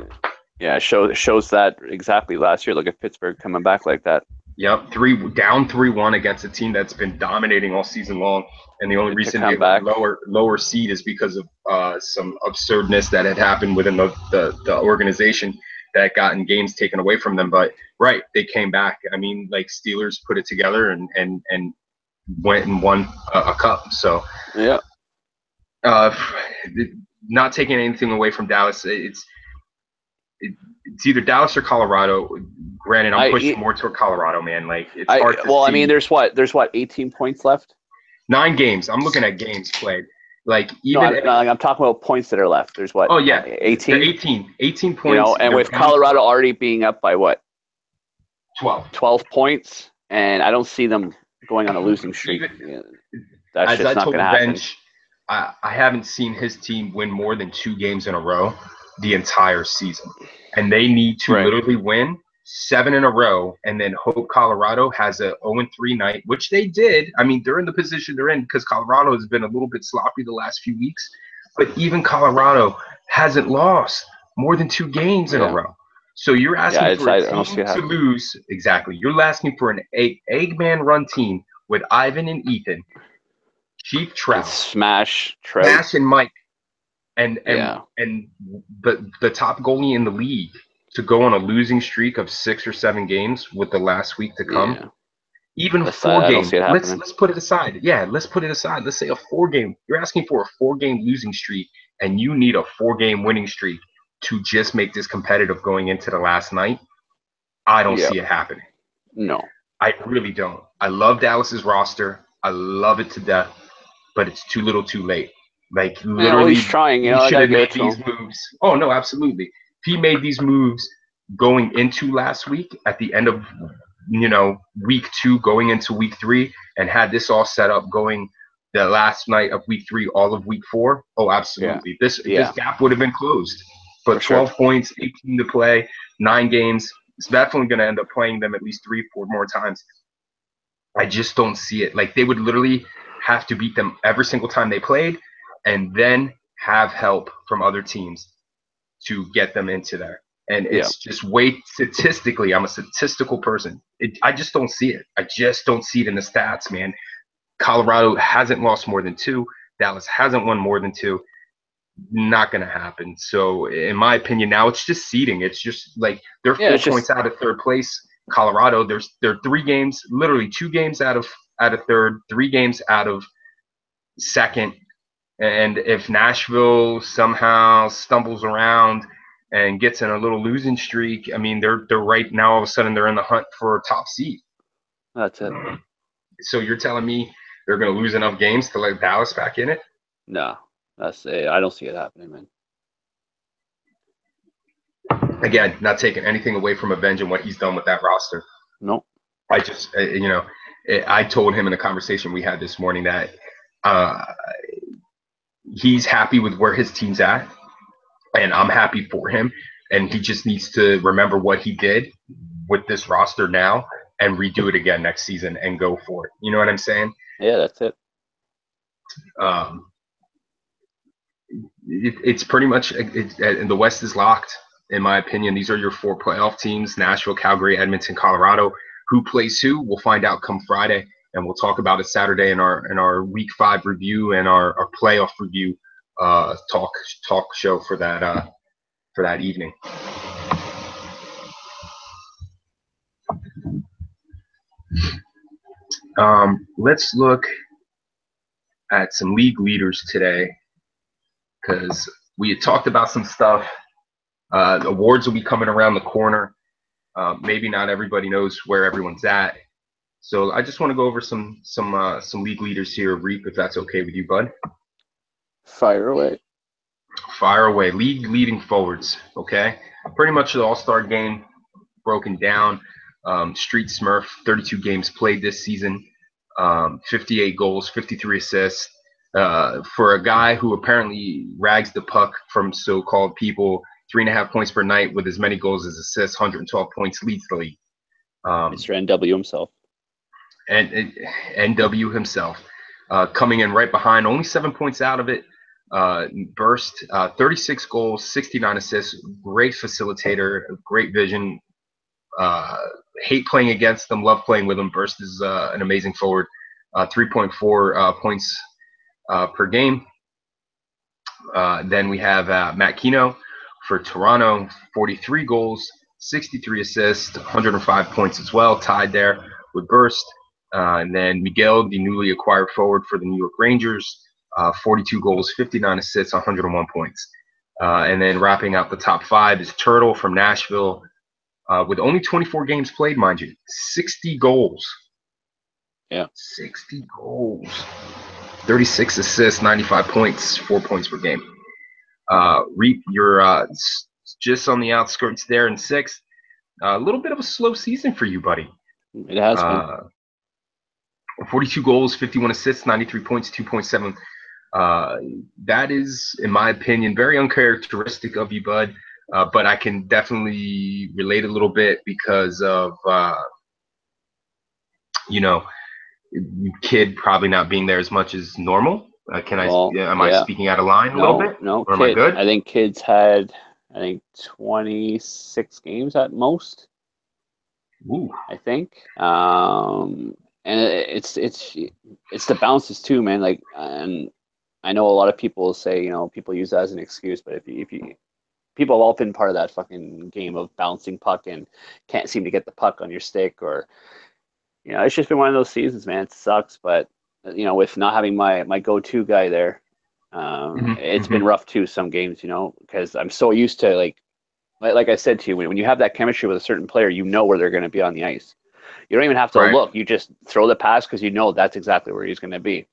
Yeah, shows that exactly last year. Look at Pittsburgh coming back like that. Yep, 3-1 against a team that's been dominating all season long, and the only reason they were lower seed is because of some absurdness that had happened within the organization that had gotten games taken away from them. But right, they came back. I mean, like Steelers put it together and went and won a cup. So yeah, not taking anything away from Dallas. It's either Dallas or Colorado. Granted, I'm pushing more toward Colorado, man. Like, it's hard to see. I mean, there's 18 points left? 9 games. I'm looking at games played. Like, I'm talking about points that are left. There's what? Oh, yeah. 18? 18 points. And with Colorado already being up by what? 12 points. And I don't see them going on a losing streak. That's just not going to happen. Bench, I haven't seen his team win more than 2 games in a row the entire season. And they need to literally win 7 in a row and then hope Colorado has a 0-3 night, which they did. I mean, they're in the position they're in because Colorado has been a little bit sloppy the last few weeks. But even Colorado hasn't lost more than 2 games in a row. So you're asking for a team to lose. Exactly. You're asking for an Eggman run team with Ivan and Ethan, Chief Trout, Smash and Mike, and the top goalie in the league to go on a losing streak of 6 or 7 games with the last week to come. Yeah. Even 4 games. Let's put it aside. Yeah, let's put it aside. Let's say a 4-game. You're asking for a 4-game losing streak, and you need a 4-game winning streak to just make this competitive going into the last night. I don't see it happening. No. I really don't. I love Dallas's roster. I love it to death, but it's too little, too late. Like Yeah, well, he's literally, trying. he I should gotta have give made it to these him. moves. Oh no, absolutely. If he made these moves going into last week at the end of week 2, going into week 3, and had this all set up going the last night of week 3, all of week 4. Oh, Yeah, absolutely. This yeah, gap would have been closed. for But sure. 12 points, 18 to play, 9 games. It's definitely going to end up playing them at least 3, 4 more times. I just don't see it. Like they would literally have to beat them every single time they played, and then have help from other teams to get them into there. And Yeah, it's just way statistically, I'm a statistical person. I just don't see it. I just don't see it in the stats, man. Colorado hasn't lost more than 2. Dallas hasn't won more than 2. Not going to happen. So, in my opinion, now it's just seeding. It's just like they're yeah. 4 It's points just out of third place. Colorado, they're 3 games, literally 2 games out of third, 3 games out of second. And if Nashville somehow stumbles around and gets in a little losing streak, I mean, they're right now. All of a sudden, they're in the hunt for a top seed. that's it. So you're telling me they're going to lose enough games to let Dallas back in it? No, that's it. I don't see it happening, man. Again, not taking anything away from Avenge and what he's done with that roster. Nope. I just, I told him in a conversation we had this morning that he's happy with where his team's at, and I'm happy for him. And he just needs to remember what he did with this roster now and redo it again next season and go for it. You know what I'm saying? Yeah, that's it. It's pretty much the West is locked, in my opinion. These are your 4 playoff teams: Nashville, Calgary, Edmonton, Colorado. Who plays who? We'll find out come Friday, and we'll talk about it Saturday in our Week 5 review and our playoff review talk show for that evening. Let's look at some league leaders today, because we had talked about some stuff. Awards will be coming around the corner. Maybe not everybody knows where everyone's at. So I just want to go over some league leaders here, Reap, if that's okay with you, bud. Fire away. Fire away. League leading forwards, okay? Pretty much the all-star game broken down. Street Smurf, 32 games played this season, 58 goals, 53 assists. For a guy who apparently rags the puck from so-called people, 3.5 points per night with as many goals as assists, 112 points, leads the league. Mr. NW himself. And NW himself, coming in right behind, only 7 points out of it. Burst, 36 goals, 69 assists, great facilitator, great vision. Hate playing against them, love playing with them. Burst is an amazing forward, 3.4 points per game. Then we have Matt Kino for Toronto, 43 goals, 63 assists, 105 points as well, tied there with Burst. And then Miguel, the newly acquired forward for the New York Rangers, 42 goals, 59 assists, 101 points. And then wrapping up the top 5 is Turtle from Nashville, with only 24 games played, mind you, 60 goals. Yeah. 60 goals. 36 assists, 95 points, 4 points per game. Reap, you're just on the outskirts there in 6th. A little bit of a slow season for you, buddy. It has been. 42 goals, 51 assists, 93 points, 2.7. That is, in my opinion, very uncharacteristic of you, bud. But I can definitely relate a little bit because of, kid probably not being there as much as normal. Am I speaking out of line a little bit? No, or am I good? I think Kid's had 26 games at most. Ooh. I think. And it's the bounces too, man. Like, and I know a lot of people say, people use that as an excuse, but if you people have all been part of that fucking game of bouncing puck and can't seem to get the puck on your stick, or it's just been one of those seasons, man. It sucks, but with not having my go-to guy there, it's been rough too some games, because I'm so used to like I said to you, when you have that chemistry with a certain player, where they're going to be on the ice. You don't even have to Right. look. You just throw the pass because you know that's exactly where he's going to be.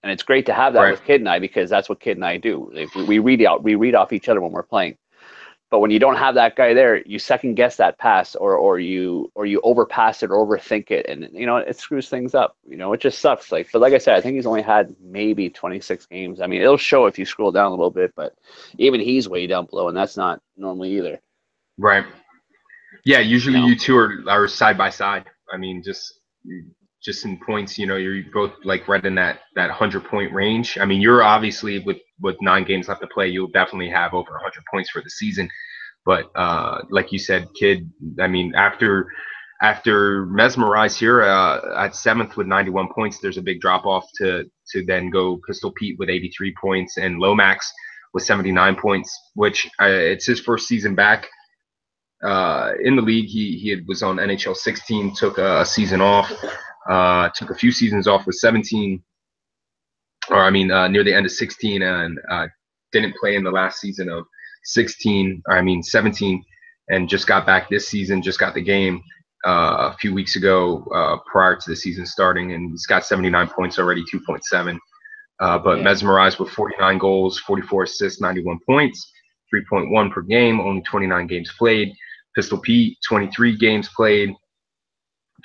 And it's great to have that Right. with Kid and I, because that's what Kid and I do. Like, we read off each other when we're playing. But when you don't have that guy there, you second guess that pass, or you overpass it or overthink it, and it screws things up. It just sucks. But like I said, I think he's only had maybe 26 games. I mean, it'll show if you scroll down a little bit, but even he's way down below, and that's not normally either. Right. Yeah, usually you two are side by side. I mean, just in points, you're both like right in that 100-point range. I mean, you're obviously with 9 games left to play, you'll definitely have over 100 points for the season. But like you said, Kid, I mean, after Mesmerize here at 7th with 91 points, there's a big drop off to then go Pistol Pete with 83 points and Lomax with 79 points, which it's his first season back in the league. He was on NHL 16, took a season off, took a few seasons off with 17, or I mean near the end of 16, and didn't play in the last season of 17, and just got back this season, just got the game a few weeks ago prior to the season starting, and he's got 79 points already, 2.7. But Mesmerized with 49 goals, 44 assists, 91 points, 3.1 per game, only 29 games played. Pistol Pete, 23 games played,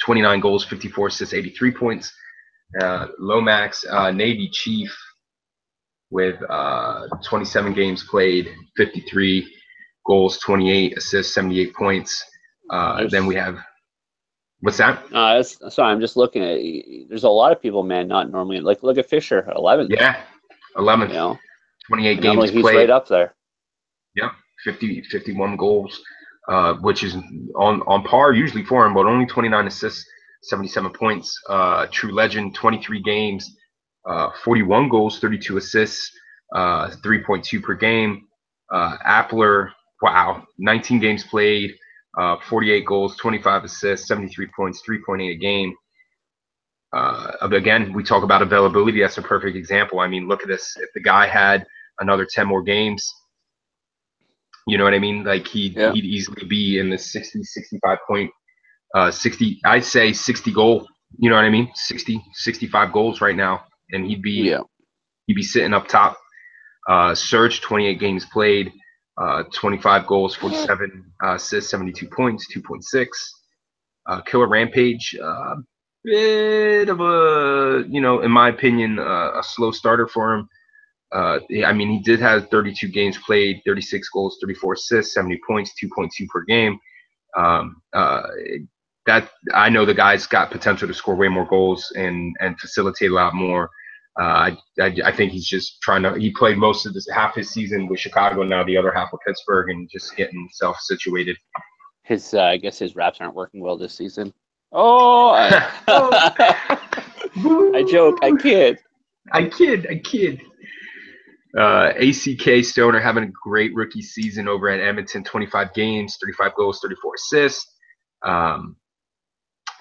29 goals, 54 assists, 83 points. Lomax, Navy Chief with 27 games played, 53 goals, 28 assists, 78 points. Then we have, what's that? Sorry, I'm just looking at it. There's a lot of people, man, not normally. Like, look at Fisher, 11th. Yeah, 11th. 28 games normally he's played. right up there. Yep, 51 goals, which is on par usually for him, but only 29 assists, 77 points. True legend, 23 games, 41 goals, 32 assists, 3.2 per game. Appler, wow, 19 games played, 48 goals, 25 assists, 73 points, 3.8 a game. Again, we talk about availability. That's a perfect example. I mean, look at this. If the guy had another 10 more games, you know what I mean? Like he'd easily be in the 60, 65 point, 60, I'd say 60 goal, you know what I mean? 60, 65 goals right now. And he'd be sitting up top. Surge, 28 games played, 25 goals, 47 assists, 72 points, 2.6. Killer Rampage, bit of a, in my opinion, a slow starter for him. I mean, he did have 32 games played, 36 goals, 34 assists, 70 points, 2.2 per game. That I know the guy's got potential to score way more goals and facilitate a lot more. I think he's just trying to. He played most of this half his season with Chicago, now the other half with Pittsburgh, and just getting himself situated. I guess his wraps aren't working well this season. Oh, I joke. I kid. ACK Stoner having a great rookie season over at Edmonton. 25 games, 35 goals, 34 assists,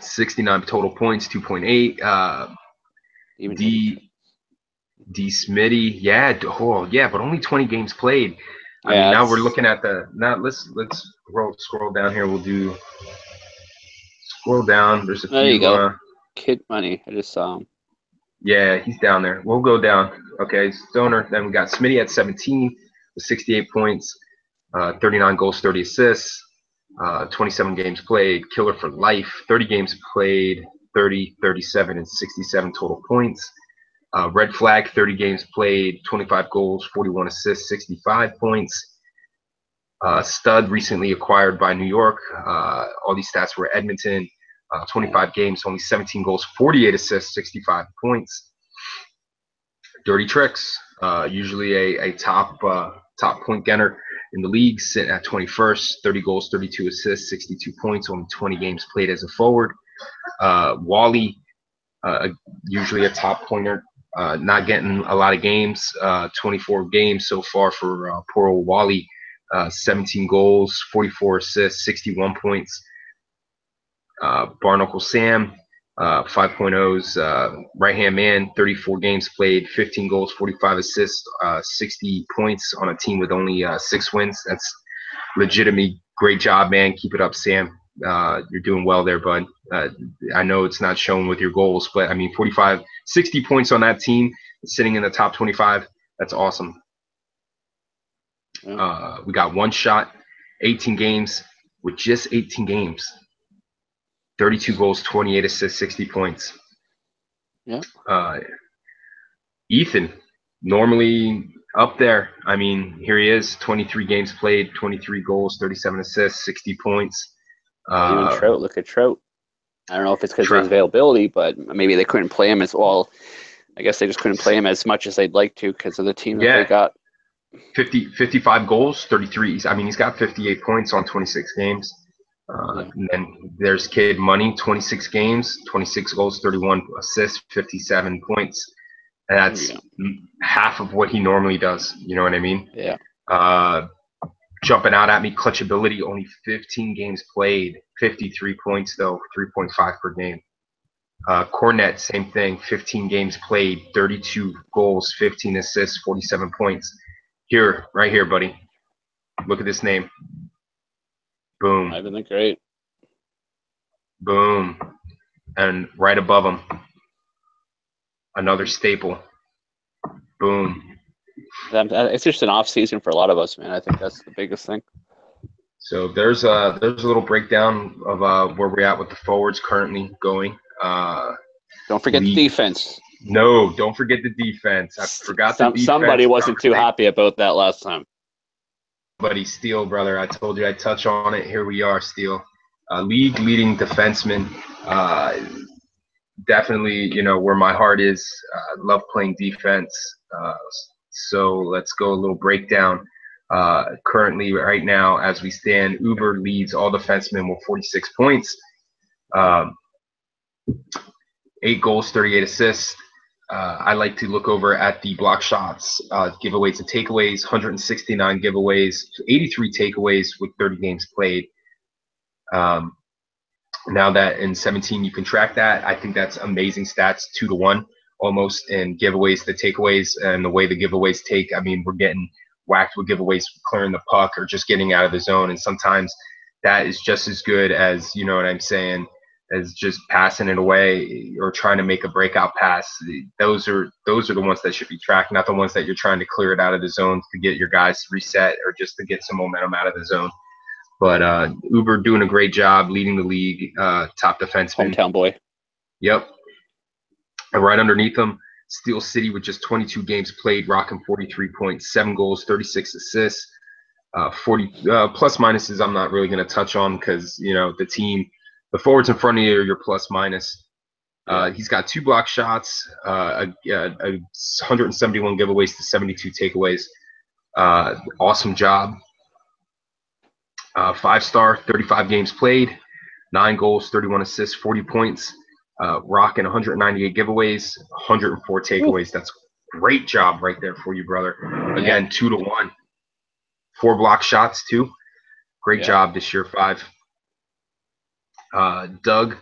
69 total points, 2.8. D Smitty, but only 20 games played. I mean, now we're looking at let's scroll down here. We'll do scroll down. There's a few. There you go. Kid Money. I just saw him. Yeah, he's down there. We'll go down. Okay, Stoner. Then we got Smitty at 17 with 68 points, 39 goals, 30 assists, 27 games played. Killer for life, 30 games played, 30, 37, and 67 total points. Red Flag, 30 games played, 25 goals, 41 assists, 65 points. Stud, recently acquired by New York. All these stats were Edmonton. 25 games, only 17 goals, 48 assists, 65 points. Dirty Tricks, usually a top point getter in the league, sitting at 21st, 30 goals, 32 assists, 62 points, only 20 games played as a forward. Wally, usually a top pointer, not getting a lot of games, 24 games so far for poor old Wally, 17 goals, 44 assists, 61 points. Barnacle Sam, 5.0's right-hand man, 34 games played, 15 goals, 45 assists, 60 points on a team with only 6 wins. That's legitimately great job, man. Keep it up, Sam. You're doing well there, bud. I know it's not shown with your goals, but I mean, 60 points on that team, sitting in the top 25. That's awesome. We got one shot, 18 games with just 18 games. 32 goals, 28 assists, 60 points. Yeah. Ethan, normally up there. I mean, here he is, 23 games played, 23 goals, 37 assists, 60 points. Even Trout, look at Trout. I don't know if it's because of his Trout. availability, but maybe they couldn't play him as well. I guess they just couldn't play him as much as they'd like to because of the team that they got. 55 goals, 33. I mean, he's got 58 points on 26 games. And then there's Kid Money, 26 games, 26 goals, 31 assists, 57 points. And that's half of what he normally does. You know what I mean? Yeah. Jumping out at me, clutch ability, only 15 games played, 53 points though, 3.5 per game. Cornet, same thing, 15 games played, 32 goals, 15 assists, 47 points. Here, right here, buddy. Look at this name. Boom. Ivan the Great. Boom. And right above him, another staple. Boom. It's just an off season for a lot of us, man. I think that's the biggest thing. So there's a little breakdown of where we're at with the forwards currently going. Don't forget the defense. No, don't forget the defense. I forgot the defense. Somebody wasn't too happy about that last time. Buddy, Steele, brother. I told you I'd touch on it. Here we are, Steele. League leading defenseman. Definitely, you know, where my heart is. Love playing defense. So let's go a little breakdown. Currently, right now, as we stand, Uber leads all defensemen with 46 points. 8 goals, 38 assists. I like to look over at the block shots, giveaways and takeaways, 169 giveaways, 83 takeaways with 30 games played. Now that in 17 you can track that, I think that's amazing stats, 2-to-1 almost in giveaways to takeaways, and the way the giveaways take, I mean, we're getting whacked with giveaways clearing the puck or just getting out of the zone, and sometimes that is just as good as, you know what I'm saying, as just passing it away or trying to make a breakout pass. Those are the ones that should be tracked, not the ones that you're trying to clear it out of the zone to get your guys reset or just to get some momentum out of the zone. But Uber doing a great job leading the league, top defenseman. Hometown boy. Yep. And right underneath them, Steel City with just 22 games played, rocking 43 points, 7 goals, 36 assists, 40 plus minuses. I'm not really going to touch on because, you know, the forwards in front of you are your plus minus. He's got 2 block shots, 171 giveaways to 72 takeaways. Awesome job. 5-star, 35 games played, 9 goals, 31 assists, 40 points. Rocking 198 giveaways, 104 takeaways. That's great job right there for you, brother. Again, 2-to-1. 4 block shots too. Great job this year, 5. Doug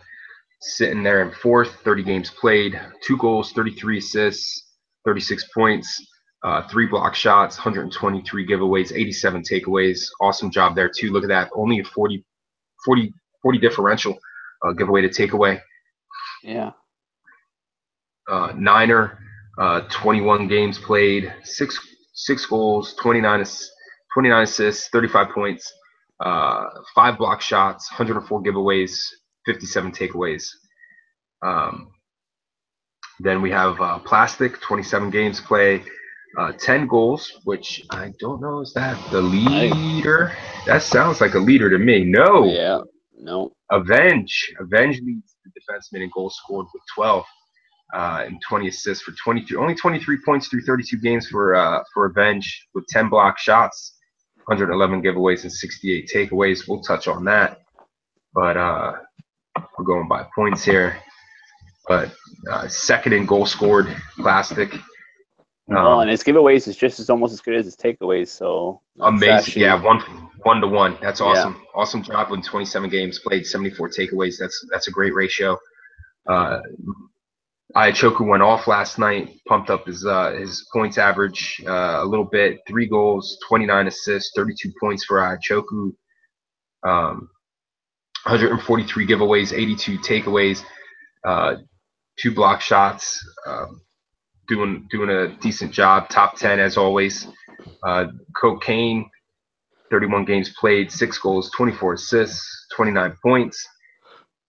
sitting there in 4th, 30 games played, 2 goals, 33 assists, 36 points, 3 block shots, 123 giveaways, 87 takeaways. Awesome job there too. Look at that. Only a 40 differential giveaway to takeaway. Yeah. Niner, 21 games played, 6 goals, 29 assists, 35 points, 5 block shots, 104 giveaways, 57 takeaways. Then we have Plastic, 27 games played, 10 goals, which I don't know, is that the leader? That sounds like a leader to me. No. Yeah. No. Avenge leads the defenseman in goals scored with 12 and 20 assists for 23. Only 23 points through 32 games for Avenge with 10 block shots, 111 giveaways and 68 takeaways. We'll touch on that, but we're going by points here. But second in goal scored, Plastic. And his giveaways is just almost as good as his takeaways. So amazing, actually, 1-to-1. That's awesome. Yeah. Awesome job with 27 games played, 74 takeaways. That's a great ratio. Iachoku went off last night, pumped up his points average a little bit. 3 goals, 29 assists, 32 points for Iachoku. 143 giveaways, 82 takeaways, 2 block shots. Doing a decent job. Top 10 as always. Cocaine, 31 games played, 6 goals, 24 assists, 29 points.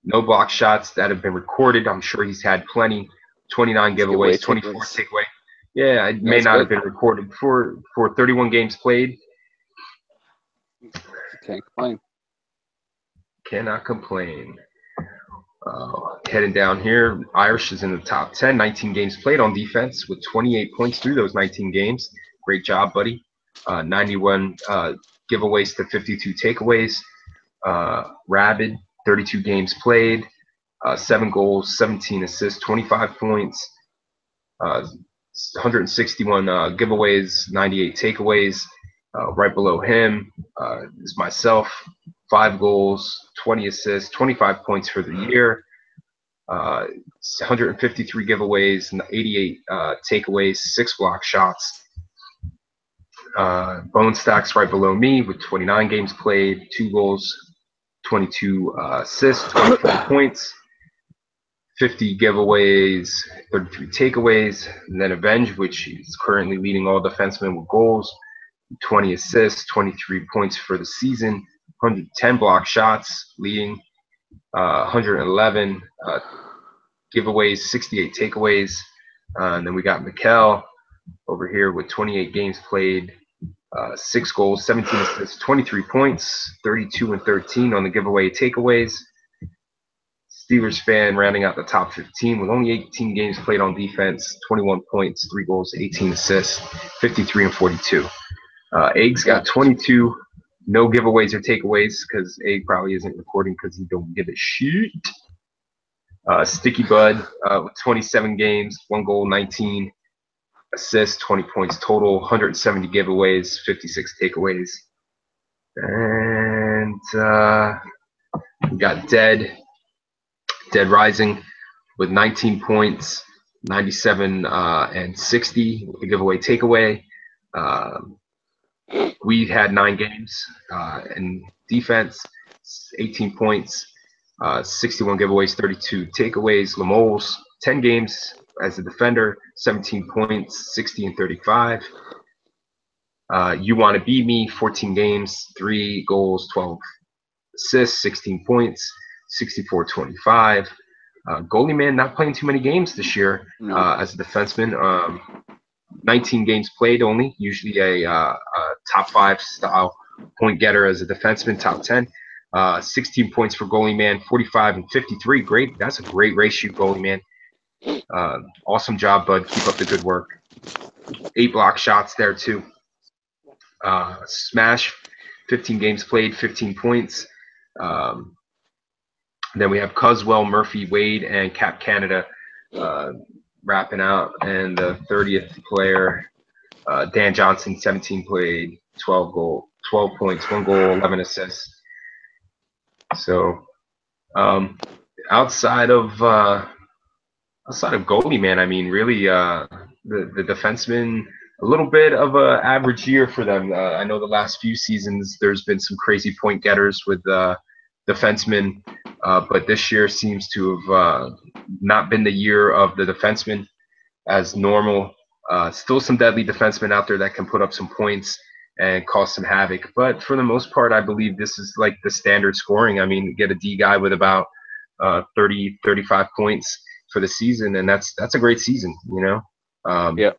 No block shots that have been recorded. I'm sure he's had plenty. 29 giveaways, 24 takeaway. Yeah, it may not have been recorded for 31 games played. Can't complain. Cannot complain. Heading down here, Irish is in the top 10, 19 games played on defense with 28 points through those 19 games. Great job, buddy. 91 giveaways to 52 takeaways. Rabid, 32 games played, 7 goals, 17 assists, 25 points, 161 giveaways, 98 takeaways. Right below him is myself, 5 goals, 20 assists, 25 points for the year, 153 giveaways, 88 takeaways, 6 block shots. Bone Stacks right below me with 29 games played, 2 goals, 22 assists, 24 points, 50 giveaways, 33 takeaways. And then Avenge, which is currently leading all defensemen with goals, 20 assists, 23 points for the season, 110 block shots, leading 111 giveaways, 68 takeaways. And then we got Mikkel over here with 28 games played, 6 goals, 17 assists, 23 points, 32 and 13 on the giveaway takeaways. Steelers fan rounding out the top 15 with only 18 games played on defense, 21 points, 3 goals, 18 assists, 53 and 42. Eggs got 22, no giveaways or takeaways because Egg probably isn't recording because he don't give a shit. Sticky Bud with 27 games, 1 goal, 19 assists, 20 points total, 170 giveaways, 56 takeaways. And we got Dead Rising with 19 points, 97 and 60 with a giveaway takeaway. We had 9 games in defense, 18 points, 61 giveaways, 32 takeaways. Lamoles, 10 games as a defender, 17 points, 60 and 35. You Want to Be Me, 14 games, 3 goals, 12 assists, 16 points, 64-25. Goalie man not playing too many games this year as a defenseman. 19 games played only, usually a top 5 style point getter as a defenseman, top 10. 16 points for goalie man, 45 and 53. Great. That's a great ratio, goalie man. Awesome job, bud. Keep up the good work. 8 block shots there, too. Smash, 15 games played, 15 points. Then we have Cuswell, Murphy, Wade, and Cap Canada wrapping out. And the 30th player, Dan Johnson, 17 played, 12 points, 1 goal, 11 assists. So outside of goalie man, I mean, really the defensemen, a little bit of a average year for them. I know the last few seasons there's been some crazy point getters with defensemen, but this year seems to have not been the year of the defensemen as normal. Still some deadly defensemen out there that can put up some points and cause some havoc. But for the most part, I believe this is like the standard scoring. I mean, get a D guy with about 30, 35 points for the season, and that's a great season, you know? Yeah.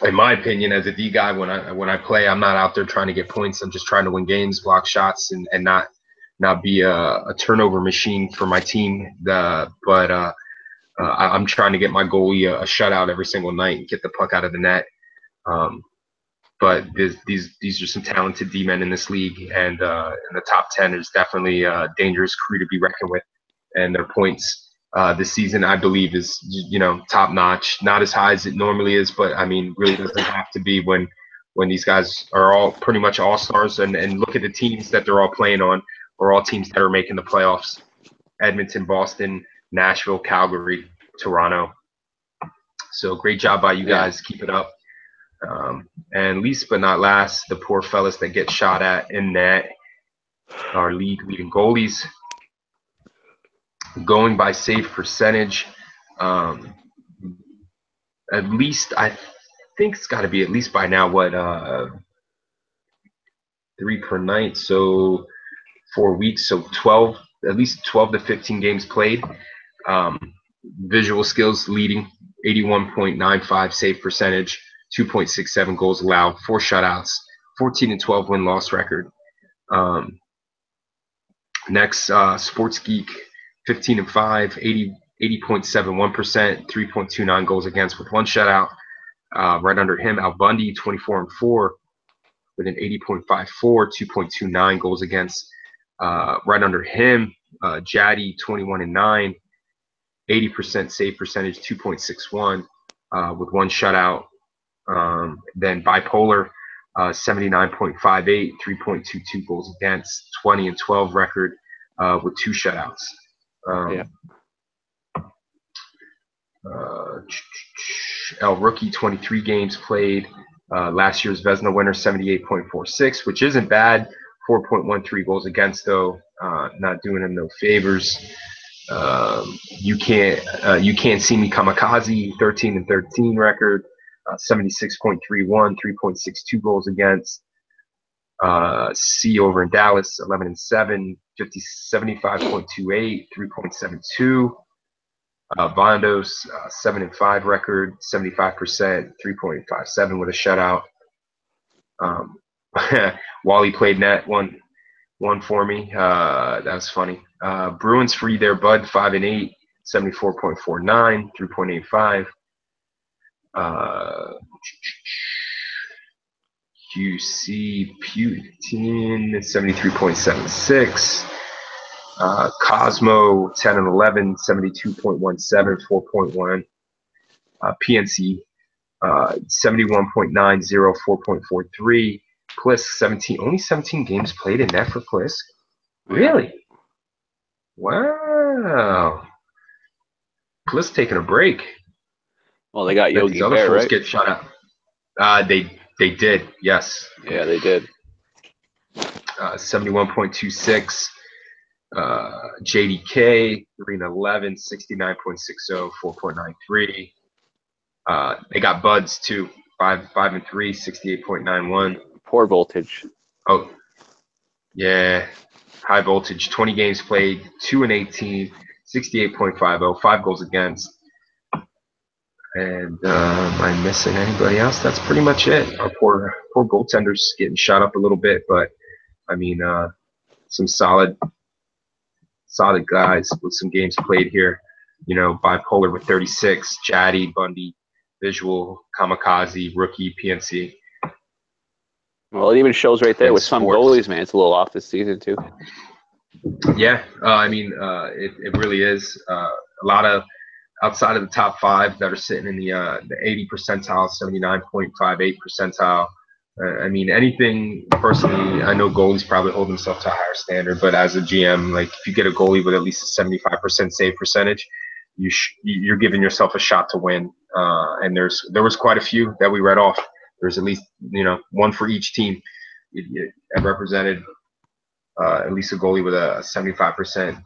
In my opinion, as a D guy, when I play, I'm not out there trying to get points. I'm just trying to win games, block shots, and not be a turnover machine for my team. I'm trying to get my goalie a shutout every single night and get the puck out of the net. But these are some talented D-men in this league, and in the top 10 is definitely a dangerous crew to be reckoned with. And their points this season, I believe, is, you know, top notch. Not as high as it normally is, but I mean, really doesn't have to be when these guys are all pretty much all stars. And look at the teams that they're all playing on, or all teams that are making the playoffs: Edmonton, Boston, Nashville, Calgary, Toronto. So great job by you guys. Keep it up. And least but not last, the poor fellas that get shot at in net, our league leading goalies. Going by save percentage, at least I think it's got to be at least by now, what, 3 per night, so 4 weeks, so 12, at least 12 to 15 games played. Visual skills leading, 81.95 save percentage, 2.67 goals allowed, 4 shutouts, 14 and 12 win-loss record. Next, Sports Geek, 15 and 5, 80.71%, 3.29 goals against with 1 shutout. Right under him, Al Bundy, 24 and 4 with an 80.54, 2.29 goals against. Right under him, Jaddy, 21 and 9, 80% save percentage, 2.61 with 1 shutout. Then Bipolar, 79.58, 3.22 goals against, 20 and 12 record with 2 shutouts. El Rookie, 23 games played. Last year's Vezina winner, 78.46, which isn't bad. 4.13 goals against, though. Not doing him no favors. You can't see me Kamikaze, 13 and 13 record. 76.31, 3.62 goals against. C over in Dallas, 11 and 7, 75.28, 3.72. Vondos, 7 and 5 record, 75%, 3.57 with a shutout. Wally played net, one for me. That was funny. Bruins free there, Bud, 5 and 8, 74.49, 3.85. QC Putin, 73.76. Cosmo, 10 and 11, 72.17, 4.1. PNC, 71.90, 4.43. Plisk, 17, only 17 games played in net for Plisk. Really? Wow. Plisk taking a break. Well, they got Yogi These other Bear, fools right? get shut out. They did, yes. Yeah, they did. 71.26. JDK, 3 and 11, 69.60, 4.93. They got Buds too, 5 and 3, 68.91. Poor voltage. Oh, yeah, high voltage. 20 games played, 2 and 18, 68.50, 5 goals against. And am I missing anybody else? That's pretty much it. Our poor goaltenders getting shot up a little bit, but I mean, some solid guys with some games played here. You know, Bipolar with 36, Jaddy, Bundy, Visual, Kamikaze, Rookie, PNC. Well, it even shows right there with some goalies, man. It's a little off this season too. Yeah, I mean, it really is. A lot of outside of the top 5 that are sitting in the 80 percentile, 79.58 percentile. I mean, anything personally, I know goalies probably hold themselves to a higher standard, but as a GM, like if you get a goalie with at least a 75% save percentage, you're giving yourself a shot to win. And there was quite a few that we read off. There's at least, you know, one for each team. It represented at least a goalie with a 75%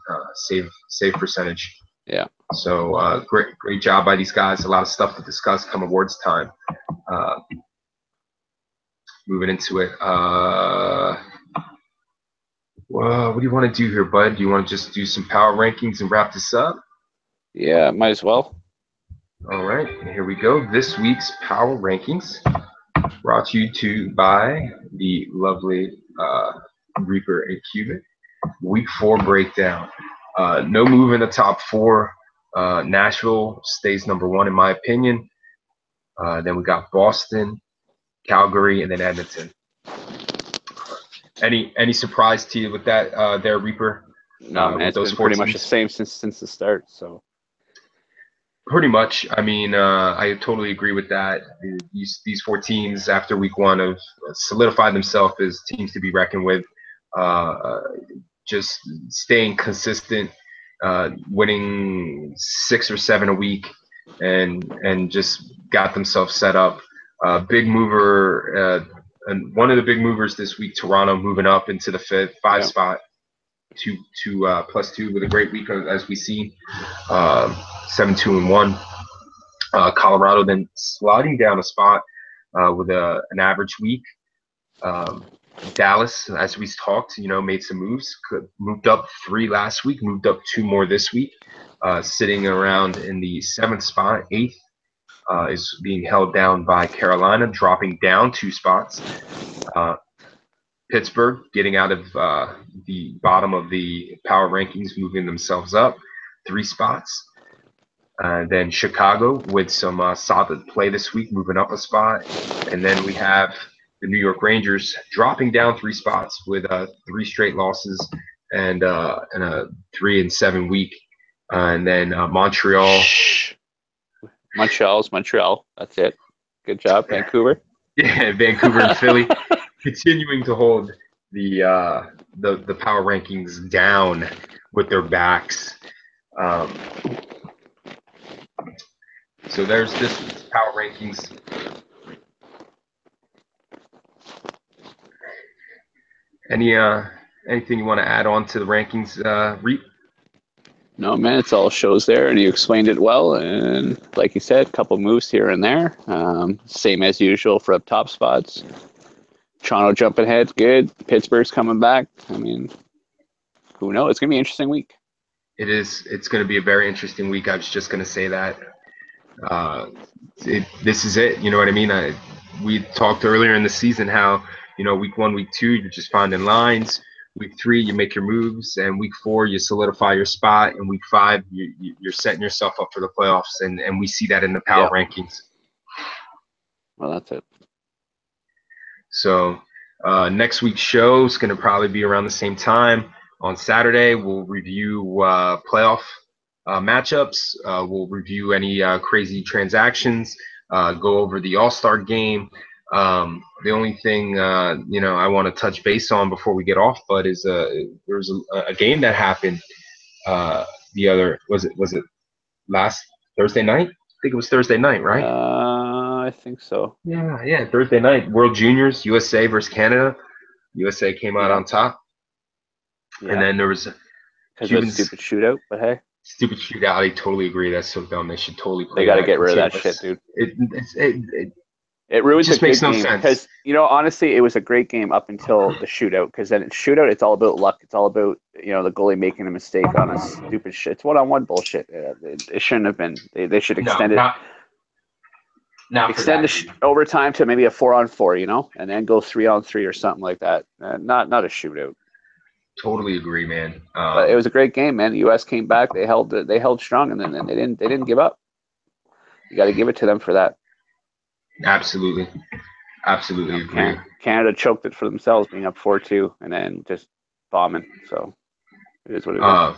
save percentage. Yeah. So great job by these guys. A lot of stuff to discuss come awards time. Moving into it. Well, what do you want to do here, bud? Do you want to just do some power rankings and wrap this up? Yeah, might as well. All right, here we go. This week's power rankings brought to you by the lovely Reaper and Cuban. Week 4 breakdown. No move in the top 4. Nashville stays number 1 in my opinion. Then we got Boston, Calgary, and then Edmonton. Any surprise to you with that there, Reaper? No, man, it's been pretty much the same since the start. So pretty much. I mean, I totally agree with that. These 4 teams after week 1 have solidified themselves as teams to be reckoned with. Just staying consistent, winning 6 or 7 a week, and just got themselves set up. Big mover, and one of the big movers this week, Toronto moving up into the 5 spot. +2 with a great week as we see. 7-2-1. Colorado then sliding down a spot with an average week. Dallas, as we talked, made some moves. Moved up 3 last week, moved up 2 more this week. Sitting around in the 7th spot. 8th is being held down by Carolina, dropping down 2 spots. Pittsburgh getting out of the bottom of the power rankings, moving themselves up 3 spots. Then Chicago with some solid play this week, moving up a spot. And then we have the New York Rangers dropping down 3 spots with 3 straight losses and a 3-7 week. And then Montreal. Montreal's Montreal. That's it. Good job, Vancouver. Yeah, Vancouver and Philly continuing to hold the power rankings down with their backs. So there's this power rankings. Anything you want to add on to the rankings, Reap? No, man, it's all shows there, and you explained it well. And like you said, a couple moves here and there. Same as usual for up top spots. Toronto jumping ahead, good. Pittsburgh's coming back. I mean, who knows? It's going to be an interesting week. It is. It's going to be a very interesting week. I was just going to say that. This is it. You know what I mean? We talked earlier in the season how, week 1, week 2, you're just finding lines. Week 3, you make your moves, and week 4, you solidify your spot. And week 5, you're setting yourself up for the playoffs, and we see that in the power rankings. Well, that's it. So next week's show is going to probably be around the same time. On Saturday, we'll review playoff matchups. We'll review any crazy transactions, go over the All-Star game. The only thing I want to touch base on before we get off, but is there was a game that happened the other was it last Thursday night? I think it was Thursday night, right? I think so. Yeah, Thursday night, World Juniors, USA versus Canada. USA came out on top, and then there was Cuban stupid shootout. But hey, stupid shootout. I totally agree. That's so dumb. They should totally play. They got to get rid of that shit, dude. It ruins just a makes good no game sense. because honestly, it was a great game up until the shootout. Because then shootout, it's all about luck. It's all about the goalie making a mistake on a stupid shit. It's one-on-one bullshit. It shouldn't have been. They should extend it. Extend the overtime to maybe a 4-on-4, and then go 3-on-3 or something like that. Not a shootout. Totally agree, man. But it was a great game, man. The U.S. came back. They held strong, and then they didn't give up. You got to give it to them for that. Absolutely agree. Canada choked it for themselves, being up 4-2, and then just bombing. So it is what it is.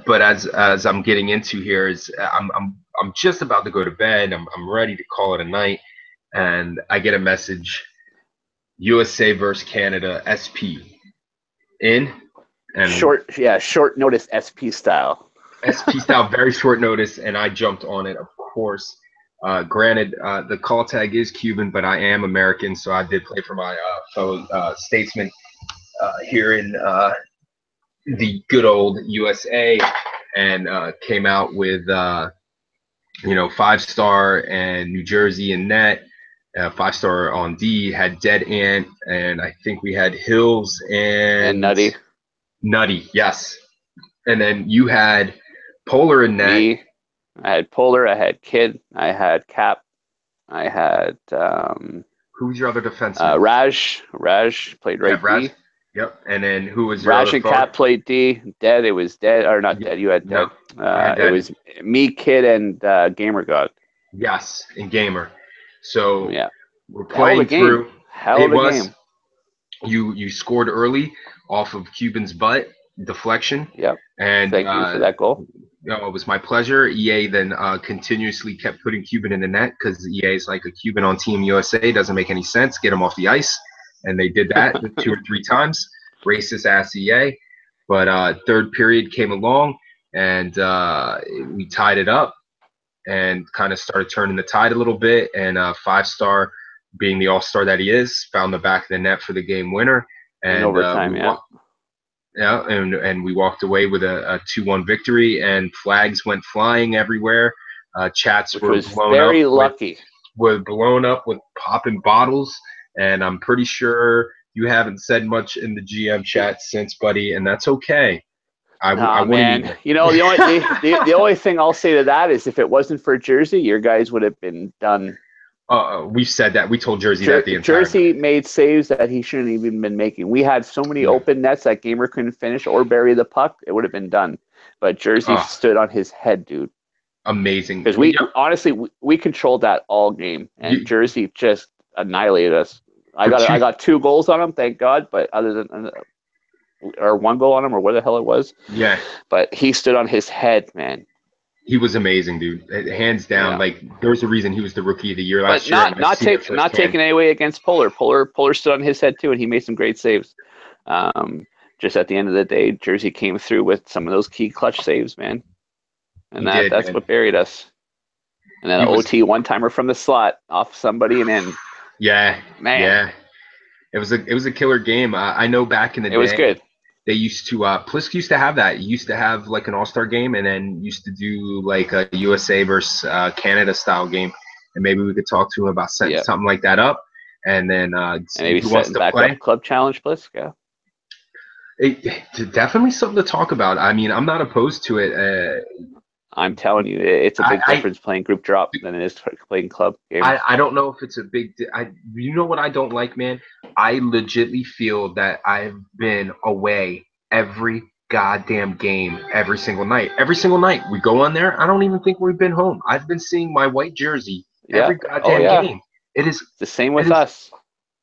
But as I'm getting into here is I'm just about to go to bed. I'm ready to call it a night, and I get a message: USA versus Canada, SP in and short notice SP style. SP style, very short notice, and I jumped on it, of course. Granted, the call tag is Cuban, but I am American, so I did play for my fellow statesmen here in the good old USA, and came out with 5-star and New Jersey in net, 5-star on D, had Dead Ant, and I think we had Hills and Nutty, yes. And then you had Polar in net. Me. I had Polar, I had Kid, I had Cap, I had who was your other defenseman? Raj played right Raj. D. Yep. And then who was your Raj other and Cap played D. Dead, it was Dead, or not Dead, you had Dead. Dead. It was me, Kid, and Gamer God. Yes, and Gamer. So yeah, we're playing through. Hell of a game. You scored early off of Cuban's butt deflection. Yep. And thank you for that goal. No, it was my pleasure. EA then continuously kept putting Cuban in the net because EA is like a Cuban on Team USA. Doesn't make any sense. Get him off the ice. And they did that 2 or 3 times. Racist ass EA. But third period came along, and we tied it up and kind of started turning the tide a little bit. And 5-star, being the all-star that he is, found the back of the net for the game winner. And in overtime, Yeah, and we walked away with a 2-1 victory, and flags went flying everywhere. Chats which were was blown up very lucky. with popping bottles, and I'm pretty sure you haven't said much in the GM chat since, buddy, and that's okay. I wouldn't Man, either. you know, the only thing I'll say to that is if it wasn't for Jersey, your guys would have been done. We've said that. We told Jersey that the entire Jersey made saves that he shouldn't even been making. We had so many open nets that Gamer couldn't finish or bury the puck. It would have been done. But Jersey stood on his head, dude. Amazing. Because honestly, we controlled that all game, and Jersey just annihilated us. I got 2 goals on him, thank God. But other than or 1 goal on him, or where the hell it was. Yeah. But he stood on his head, man. He was amazing, dude. Hands down. Yeah. Like, there's a reason he was the rookie of the year last year. But not taking any away against Polar. Polar stood on his head too, and he made some great saves. Just at the end of the day, Jersey came through with some of those key clutch saves, man. And that's what buried us. And then an OT one-timer from the slot off somebody and in. Yeah, man. Yeah. It was a killer game. I know back in the day. It was good. They used to Plisk used to have that. You used to have like an all-star game, and then used to do like a USA versus Canada style game, and maybe we could talk to him about setting something like that up, and then maybe who wants to back play. Up club challenge Plisk. Yeah, it's definitely something to talk about. I mean, I'm not opposed to it. I'm telling you, it's a big difference playing group drop than it is playing club games. I don't know if it's a big. You know what I don't like, man? I legitimately feel that I've been away every goddamn game, every single night. Every single night we go on there. I don't even think we've been home. I've been seeing my white jersey every goddamn game. It is the same with us.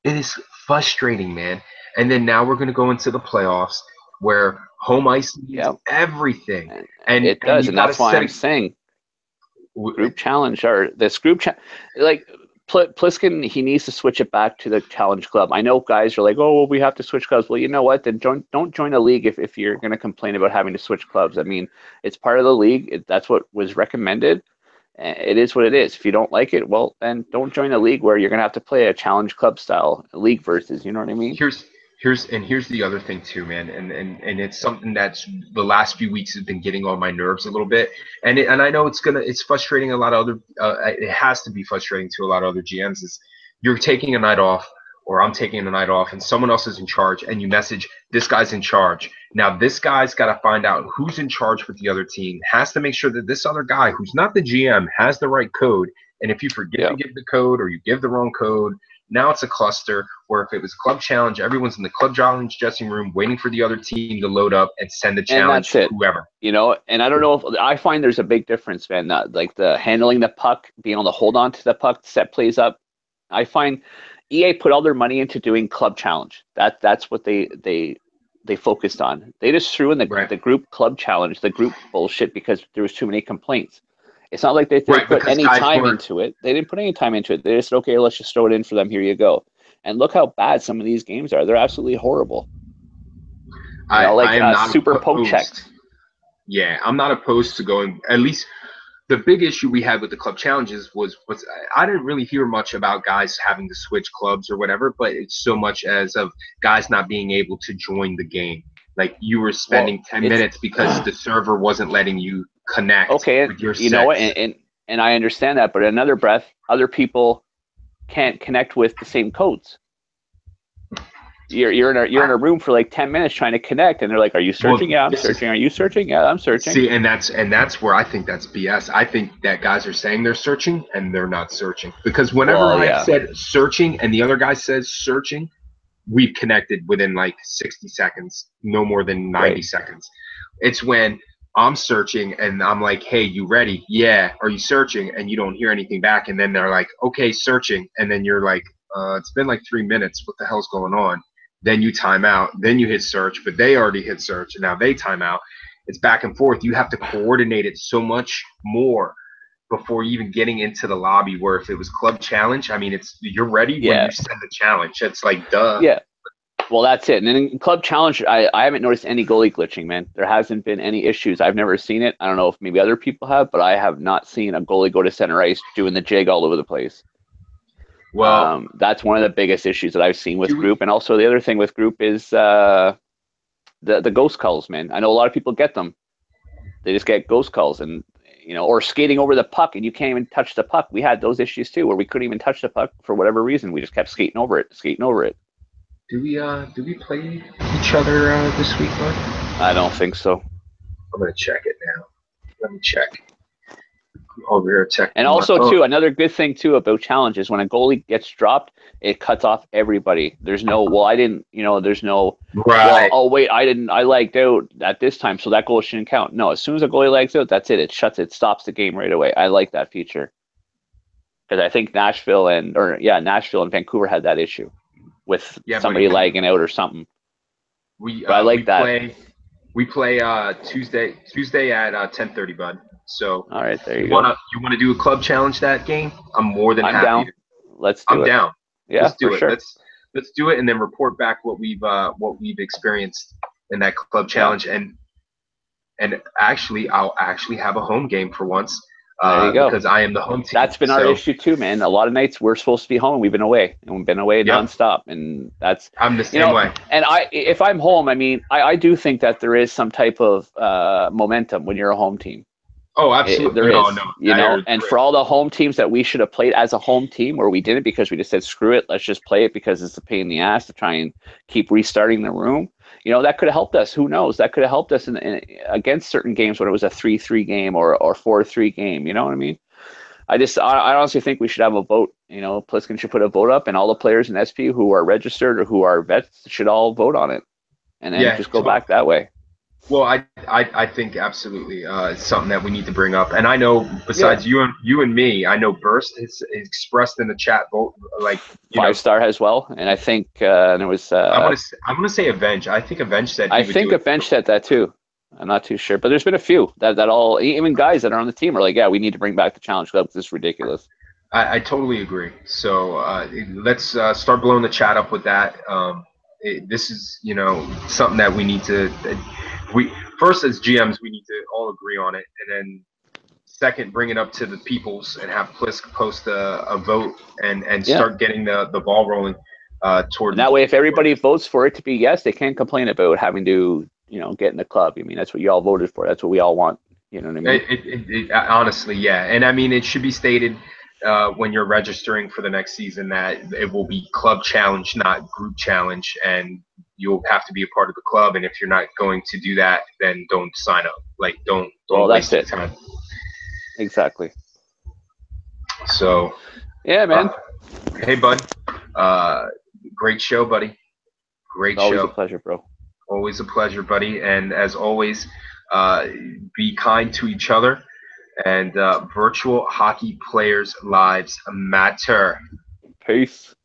It is frustrating, man. And then now we're gonna go into the playoffs where home ice means everything. And it does, and that's why I'm saying group challenge or this group like Pliskin, he needs to switch it back to the challenge club. I know guys are like, oh, well, we have to switch clubs. Well, you know what? Then don't join a league if you're going to complain about having to switch clubs. I mean, it's part of the league. That's what was recommended. It is what it is. If you don't like it, well, then don't join a league where you're going to have to play a challenge club style league versus. You know what I mean? Here's the other thing too, man, and it's something that's the last few weeks has been getting on my nerves a little bit, and I know it's frustrating a lot of other it has to be frustrating to a lot of other GMs. Is you're taking a night off, or I'm taking a night off, and someone else is in charge, and you message this guy's in charge. Now this guy's got to find out who's in charge with the other team, has to make sure that this other guy who's not the GM has the right code, and if you forget to give the code or you give the wrong code. Now it's a cluster where if it was club challenge, everyone's in the club challenge dressing room waiting for the other team to load up and send the challenge to whoever. You know, and I don't know if I find there's a big difference, man. Like the handling the puck, being able to hold on to the puck, set plays up. I find EA put all their money into doing club challenge. That's what they focused on. They just threw in the group club challenge, the group bullshit because there was too many complaints. It's not like they put any time into it. They didn't put any time into it. They just said, okay, let's just throw it in for them. Here you go. And look how bad some of these games are. They're absolutely horrible. I am not super poke checked. Yeah, I'm not opposed to going. At least the big issue we had with the club challenges was I didn't really hear much about guys having to switch clubs or whatever, but it's so much as of guys not being able to join the game. Like you were spending 10 minutes because the server wasn't letting you connect with your you know what, and I understand that, but in another breath, other people can't connect with the same codes. You're in a room for like 10 minutes trying to connect, and they're like, "Are you searching? Yeah, I'm searching. Are you searching? Yeah, I'm searching." See, and that's where I think that's BS. I think that guys are saying they're searching and they're not searching, because whenever I said searching and the other guy says searching, we've connected within like 60 seconds, no more than 90 seconds. It's when I'm searching and I'm like, hey, you ready? Yeah. Are you searching? And you don't hear anything back. And then they're like, okay, searching. And then you're like, it's been like 3 minutes. What the hell's going on? Then you time out. Then you hit search, but they already hit search. And now they time out. It's back and forth. You have to coordinate it so much more before even getting into the lobby, where if it was club challenge, I mean, you're ready when you send the challenge. It's like, duh. Yeah. Well, that's it. And then in club challenge, I haven't noticed any goalie glitching, man. There hasn't been any issues. I've never seen it. I don't know if maybe other people have, but I have not seen a goalie go to center ice doing the jig all over the place. Well, that's one of the biggest issues that I've seen with group. And also the other thing with group is the ghost calls, man. I know a lot of people get them. They just get ghost calls, and or skating over the puck and you can't even touch the puck. We had those issues too, where we couldn't even touch the puck for whatever reason. We just kept skating over it. Do we play each other this week, bud? I don't think so. I'm gonna check it now. Let me check. Over here, check. And also, too, another good thing too about challenges, when a goalie gets dropped, it cuts off everybody. There's no, well, I didn't, there's no, right. Well, oh wait, I lagged out at this time, so that goal shouldn't count. No, as soon as a goalie lags out, that's it. It stops the game right away. I like that feature because I think Nashville and Vancouver had that issue with somebody lagging out or something. I like that. We play Tuesday at 10:30, bud. So all right, there you go. You wanna do a club challenge that game? I'm more than happy. Down. Let's do it. I'm down. Yeah, let's do for it. Sure. Let's do it and then report back what we've experienced in that club challenge. Yeah. And actually I'll actually have a home game for once. There you go. Because I am the home team. That's been our issue too, man. A lot of nights we're supposed to be home, we've been away, nonstop, and that's. I'm the same way. And if I'm home, I do think that there is some type of momentum when you're a home team. Oh, absolutely. There is. And for all the home teams that we should have played as a home team, where we didn't because we just said screw it, let's just play it because it's a pain in the ass to try and keep restarting the room. That could have helped us. Who knows? That could have helped us in against certain games when it was a 3-3 game or 4-3 game. You know what I mean? I honestly think we should have a vote. Pliskin should put a vote up, and all the players in SP who are registered or who are vets should all vote on it, and then just go back that way. Well, I think absolutely it's something that we need to bring up, and I know besides you and me, I know Burst has expressed in the chat vote 5-star as well, and I think there was. I want to say Avenge. I think Avenge said. Avenge said that too. I'm not too sure, but there's been a few that all, even guys that are on the team are like, yeah, we need to bring back the challenge club. This is ridiculous. I totally agree. So let's start blowing the chat up with that. This is something that we need to. We first as GMs we need to all agree on it, and then second bring it up to the peoples and have Plisk post a vote and start getting the ball rolling toward. And that way, if everybody votes for it to be yes, they can't complain about having to get in the club. That's what you all voted for. That's what we all want. You know what I mean? Honestly, yeah, and it should be stated when you're registering for the next season that it will be club challenge, not group challenge, and you'll have to be a part of the club. And if you're not going to do that, then don't sign up. Don't waste your time. Exactly. So. Yeah, man. Hey, bud. Great show, buddy. Great show. Always a pleasure, bro. Always a pleasure, buddy. And as always, be kind to each other. And virtual hockey players' lives matter. Peace.